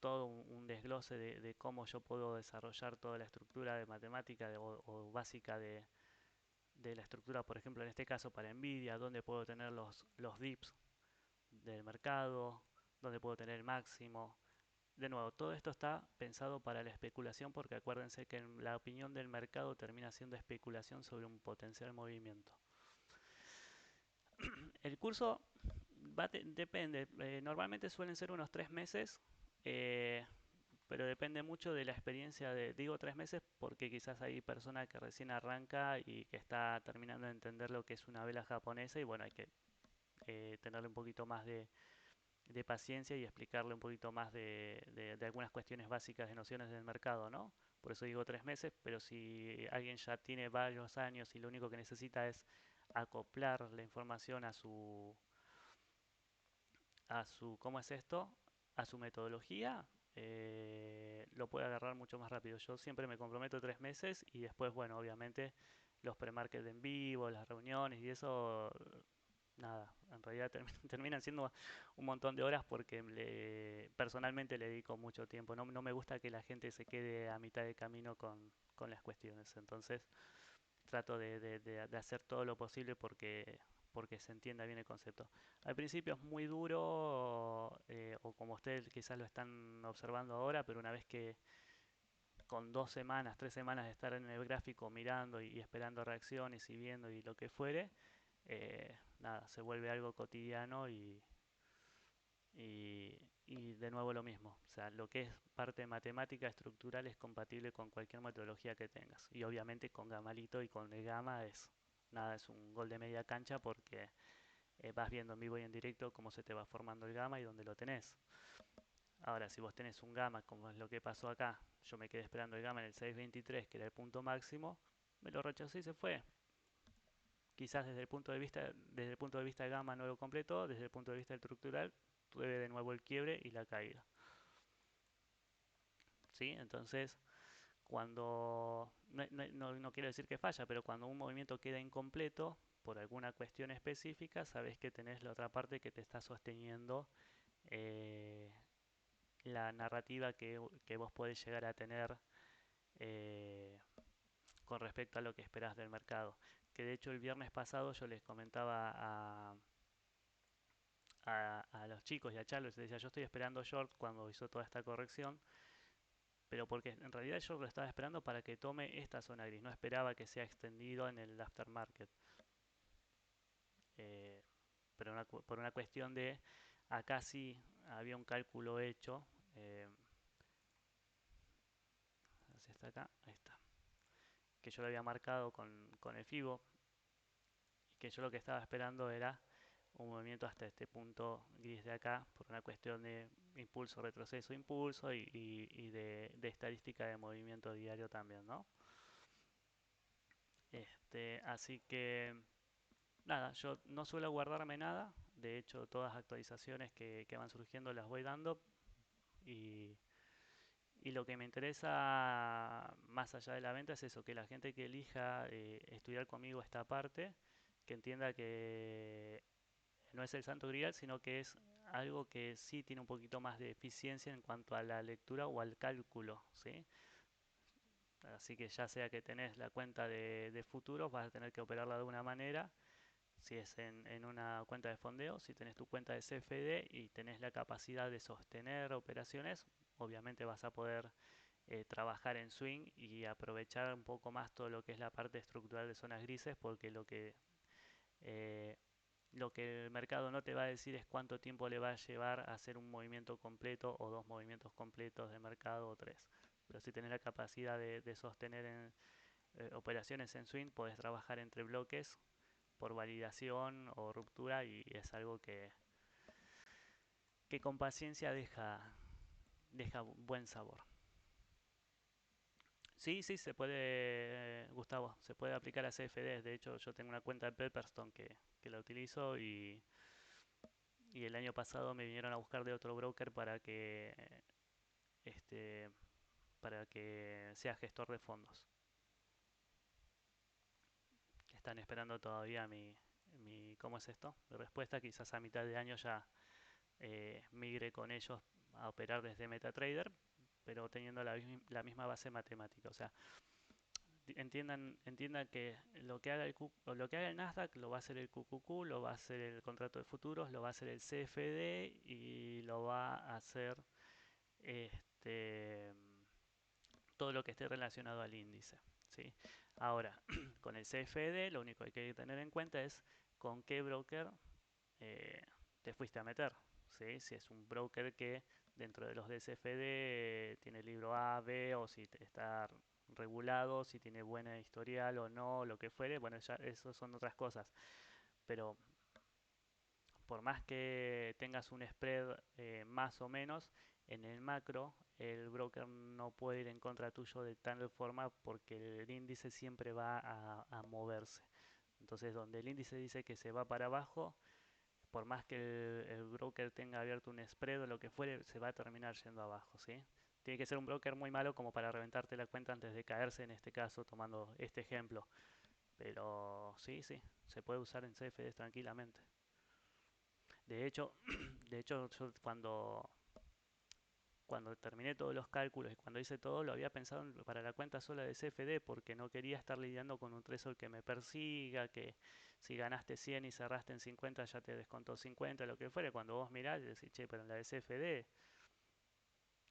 todo un desglose de cómo yo puedo desarrollar toda la estructura de matemática o básica de la estructura, por ejemplo, en este caso para Nvidia, dónde puedo tener los dips del mercado, dónde puedo tener el máximo. De nuevo, todo esto está pensado para la especulación porque acuérdense que la opinión del mercado termina siendo especulación sobre un potencial movimiento. El curso depende, normalmente suelen ser unos 3 meses, eh, pero depende mucho de la experiencia digo 3 meses porque quizás hay persona que recién arranca y que está terminando de entender lo que es una vela japonesa y bueno, hay que tenerle un poquito más de paciencia y explicarle un poquito más de algunas cuestiones básicas de nociones del mercado, ¿no? Por eso digo 3 meses, pero si alguien ya tiene varios años y lo único que necesita es acoplar la información ¿cómo es esto? A su metodología, lo puede agarrar mucho más rápido. Yo siempre me comprometo 3 meses y después, bueno, obviamente los pre-market en vivo, las reuniones y eso, nada, en realidad terminan siendo un montón de horas porque personalmente le dedico mucho tiempo. No me gusta que la gente se quede a mitad de camino con las cuestiones. Entonces, trato de hacer todo lo posible porque se entienda bien el concepto. Al principio es muy duro, o como ustedes quizás lo están observando ahora, pero una vez que con 2 semanas, 3 semanas de estar en el gráfico mirando y esperando reacciones y viendo y lo que fuere, nada, se vuelve algo cotidiano y de nuevo lo mismo. O sea, lo que es parte matemática estructural es compatible con cualquier metodología que tengas. Y obviamente con Gamalito y con el Gamma es nada, es un gol de media cancha porque vas viendo en vivo y en directo cómo se te va formando el Gamma y dónde lo tenés. Ahora, si vos tenés un Gamma, como es lo que pasó acá, yo me quedé esperando el Gamma en el 623, que era el punto máximo, me lo rechazó y se fue. Quizás desde el punto de vista de Gamma no lo completó, desde el punto de vista estructural tuve de nuevo el quiebre y la caída. ¿Sí? Entonces, cuando, no quiero decir que falla, pero cuando un movimiento queda incompleto por alguna cuestión específica, sabes que tenés la otra parte que te está sosteniendo eh, la narrativa que vos podés llegar a tener eh, con respecto a lo que esperás del mercado. Que de hecho el viernes pasado yo les comentaba a los chicos y a Charles, les decía, yo estoy esperando short cuando hizo toda esta corrección, pero porque en realidad yo lo estaba esperando para que tome esta zona gris, no esperaba que sea extendido en el aftermarket. Eh, pero por una cuestión de, acá sí había un cálculo hecho, así está acá, ahí está, que yo lo había marcado con el FIBO, y que yo lo que estaba esperando era un movimiento hasta este punto gris de acá por una cuestión de impulso, retroceso, impulso y de estadística de movimiento diario también, ¿no? Así que nada, yo no suelo guardarme nada, de hecho todas las actualizaciones que van surgiendo las voy dando y, y lo que me interesa más allá de la venta es eso, que la gente que elija estudiar conmigo esta parte, que entienda que no es el santo grial, sino que es algo que sí tiene un poquito más de eficiencia en cuanto a la lectura o al cálculo, ¿sí? Así que ya sea que tenés la cuenta de futuros, vas a tener que operarla de una manera, si es en una cuenta de fondeo, si tenés tu cuenta de CFD y tenés la capacidad de sostener operaciones, obviamente vas a poder trabajar en swing y aprovechar un poco más todo lo que es la parte estructural de zonas grises, porque eh, lo que el mercado no te va a decir es cuánto tiempo le va a llevar a hacer un movimiento completo o dos movimientos completos de mercado o tres. Pero si tenés la capacidad de sostener operaciones en swing, podés trabajar entre bloques por validación o ruptura y es algo que con paciencia deja buen sabor. Sí, sí, se puede, Gustavo, se puede aplicar a CFDs. De hecho, yo tengo una cuenta de Pepperstone que la utilizo y el año pasado me vinieron a buscar de otro broker este, para que sea gestor de fondos. Están esperando todavía ¿cómo es esto? Mi respuesta. Quizás a mitad de año ya migre con ellos a operar desde MetaTrader, pero teniendo la misma base matemática. O sea, entiendan que lo que haga el Nasdaq lo va a hacer el QQQ, lo va a hacer el contrato de futuros, lo va a hacer el CFD y lo va a hacer este, todo lo que esté relacionado al índice. ¿Sí? Ahora, con el CFD lo único que hay que tener en cuenta es con qué broker eh, te fuiste a meter. ¿Sí? Si es un broker que dentro de los DCFD tiene el libro A, B o si está regulado, si tiene buena historial o no, lo que fuere, bueno, ya eso son otras cosas. Pero por más que tengas un spread más o menos, en el macro el broker no puede ir en contra tuyo de tal forma porque el índice siempre va a moverse. Entonces, donde el índice dice que se va para abajo, por más que el broker tenga abierto un spread o lo que fuere, se va a terminar yendo abajo, ¿sí? Tiene que ser un broker muy malo como para reventarte la cuenta antes de caerse, en este caso, tomando este ejemplo. Pero sí, sí, se puede usar en CFDs tranquilamente. De hecho, yo cuando terminé todos los cálculos y cuando hice todo, lo había pensado para la cuenta sola de CFD porque no quería estar lidiando con un Trezor que me persiga, que si ganaste 100 y cerraste en 50 ya te descontó 50, lo que fuere. Cuando vos mirás y decís, che, pero en la de CFD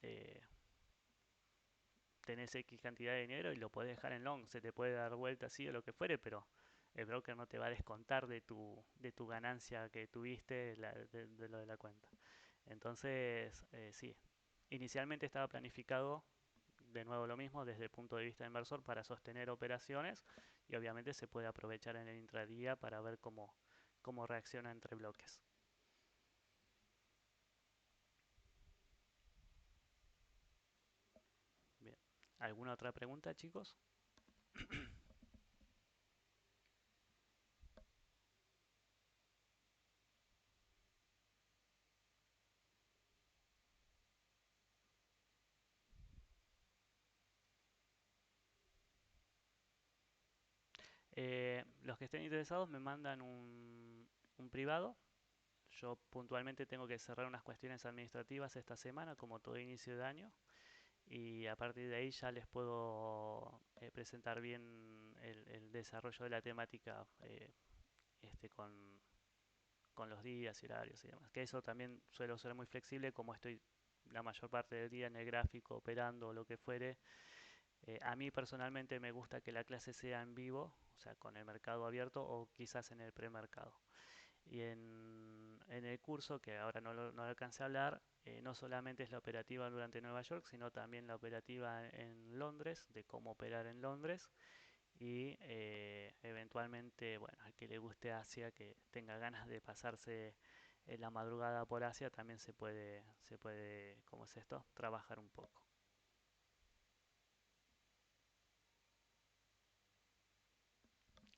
eh, tenés X cantidad de dinero y lo podés dejar en long, se te puede dar vuelta así o lo que fuere, pero el broker no te va a descontar de tu ganancia que tuviste de lo de la cuenta. Entonces, sí, inicialmente estaba planificado de nuevo lo mismo desde el punto de vista de inversor para sostener operaciones y obviamente se puede aprovechar en el intradía para ver cómo reacciona entre bloques. Bien. ¿Alguna otra pregunta, chicos? Los que estén interesados me mandan un privado. Yo puntualmente tengo que cerrar unas cuestiones administrativas esta semana, como todo inicio de año, y a partir de ahí ya les puedo presentar bien el desarrollo de la temática con los días y horarios y demás. Que eso también suelo ser muy flexible, como estoy la mayor parte del día en el gráfico operando o lo que fuere. A mí personalmente me gusta que la clase sea en vivo, o sea, con el mercado abierto o quizás en el premercado. Y en el curso, que ahora no lo alcancé a hablar, no solamente es la operativa durante Nueva York, sino también la operativa en Londres, de cómo operar en Londres. Y eventualmente, bueno, al que le guste Asia, que tenga ganas de pasarse la madrugada por Asia, también ¿cómo es esto? Trabajar un poco.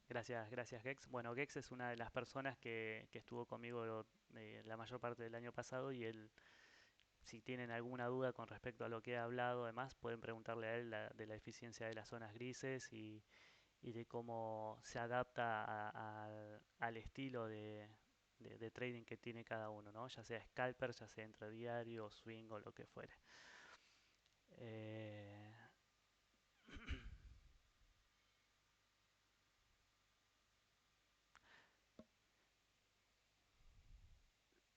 Gracias Gex. Bueno, Gex es una de las personas que estuvo conmigo la mayor parte del año pasado y él, si tienen alguna duda con respecto a lo que he hablado, además, pueden preguntarle a él de la eficiencia de las zonas grises y de cómo se adapta al estilo de trading que tiene cada uno, ¿no? Ya sea scalper, ya sea intradiario, swing o lo que fuere. Eh,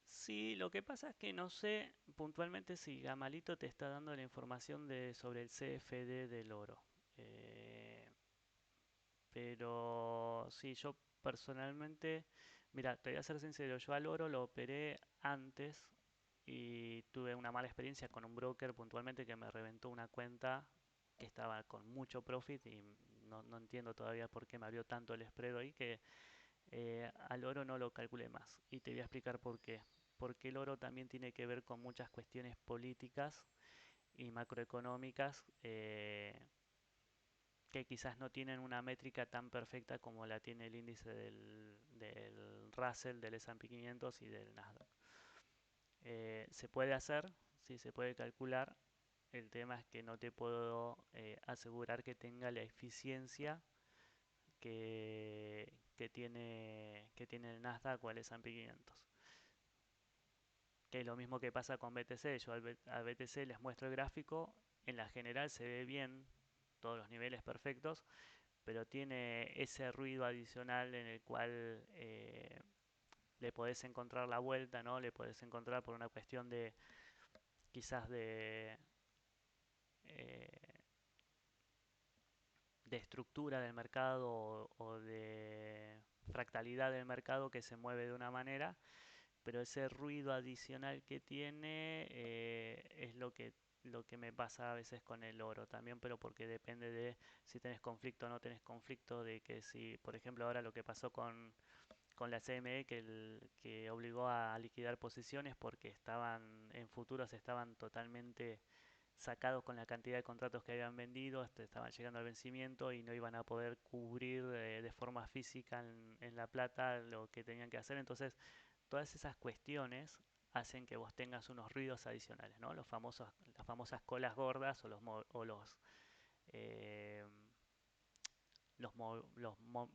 sí, lo que pasa es que no sé puntualmente si Gamalito te está dando la información sobre el CFD del oro. Eh, pero sí, yo personalmente, mira, te voy a ser sincero, yo al oro lo operé antes y tuve una mala experiencia con un broker puntualmente que me reventó una cuenta que estaba con mucho profit y no entiendo todavía por qué me abrió tanto el spread ahí que al oro no lo calculé más. Y te voy a explicar por qué. Porque el oro también tiene que ver con muchas cuestiones políticas y macroeconómicas que quizás no tienen una métrica tan perfecta como la tiene el índice del Russell, del S&P 500 y del Nasdaq. Se puede hacer, sí se puede calcular. El tema es que no te puedo asegurar que tenga la eficiencia que tiene el Nasdaq o el S&P 500. Que es lo mismo que pasa con BTC. Yo al BTC les muestro el gráfico, en la general se ve bien, todos los niveles perfectos, pero tiene ese ruido adicional en el cual le podés encontrar la vuelta, ¿no? Le podés encontrar por una cuestión de quizás eh, de estructura del mercado o de fractalidad del mercado que se mueve de una manera, pero ese ruido adicional que tiene es lo que me pasa a veces con el oro también, pero porque depende de si tenés conflicto o no tenés conflicto, de que si, por ejemplo, ahora lo que pasó con la CME que obligó a liquidar posiciones porque estaban en futuros estaban totalmente sacados con la cantidad de contratos que habían vendido, estaban llegando al vencimiento y no iban a poder cubrir de forma física en la plata lo que tenían que hacer. Entonces, todas esas cuestiones hacen que vos tengas unos ruidos adicionales, ¿no? Las famosas colas gordas o eh,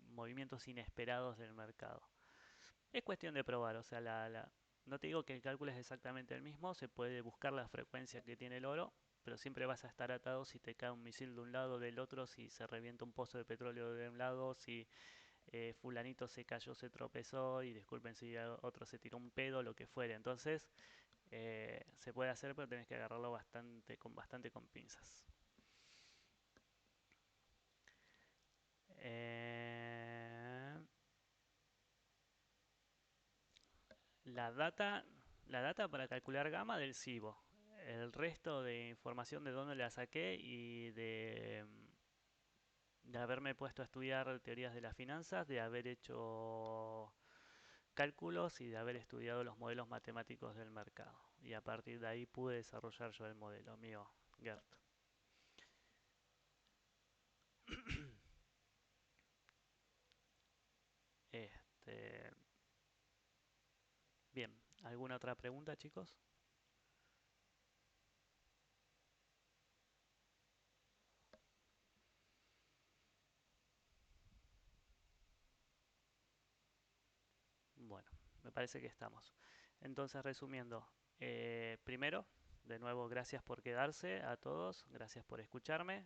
movimientos inesperados del mercado. Es cuestión de probar, o sea, no te digo que el cálculo es exactamente el mismo, se puede buscar la frecuencia que tiene el oro, pero siempre vas a estar atado si te cae un misil de un lado o del otro, si se revienta un pozo de petróleo de un lado, si fulanito se cayó, se tropezó y disculpen si otro se tiró un pedo, lo que fuere. Entonces, se puede hacer, pero tenés que agarrarlo bastante con pinzas. Eh, la data, la data para calcular gamma del SIBO. El resto de información de dónde la saqué y de haberme puesto a estudiar teorías de las finanzas, de haber hecho cálculos y de haber estudiado los modelos matemáticos del mercado. Y a partir de ahí pude desarrollar yo el modelo mío, GERT. Este, bien, ¿alguna otra pregunta, chicos? Bueno, me parece que estamos. Entonces, resumiendo, primero, de nuevo, gracias por quedarse a todos, gracias por escucharme.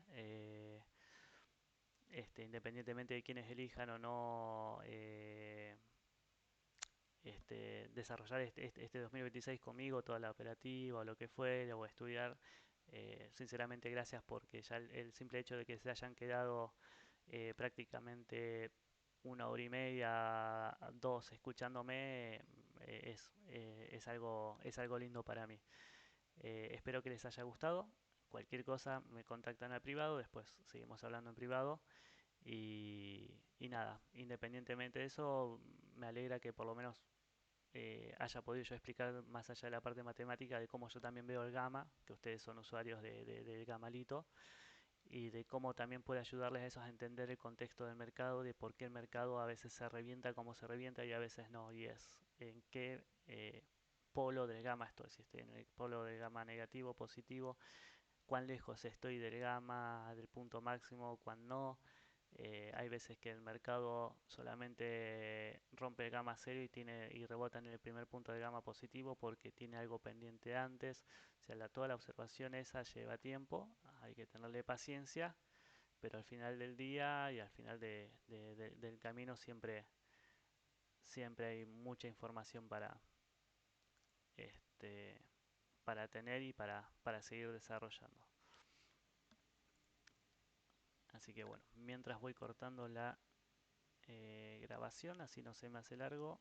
Independientemente de quienes elijan o no desarrollar este 2026 conmigo, toda la operativa o lo que fuera, o estudiar, sinceramente gracias porque ya el simple hecho de que se hayan quedado prácticamente una hora y media, dos, escuchándome, es algo lindo para mí. Espero que les haya gustado. Cualquier cosa me contactan al privado, después seguimos hablando en privado. Y nada, independientemente de eso, me alegra que por lo menos haya podido yo explicar más allá de la parte matemática de cómo yo también veo el gamma, que ustedes son usuarios del gamalito, y de cómo también puede ayudarles a esos a entender el contexto del mercado, de por qué el mercado a veces se revienta como se revienta y a veces no, y es en qué polo del gamma estoy, si estoy en el polo del gamma negativo, positivo, cuán lejos estoy del gamma, del punto máximo, cuán no. Hay veces que el mercado solamente rompe el gamma cero y rebota en el primer punto de gamma positivo porque tiene algo pendiente antes. O sea, toda la observación esa lleva tiempo, hay que tenerle paciencia, pero al final del día y al final del camino siempre hay mucha información este, para tener y para seguir desarrollando. Así que bueno, mientras voy cortando la grabación, así no se me hace largo,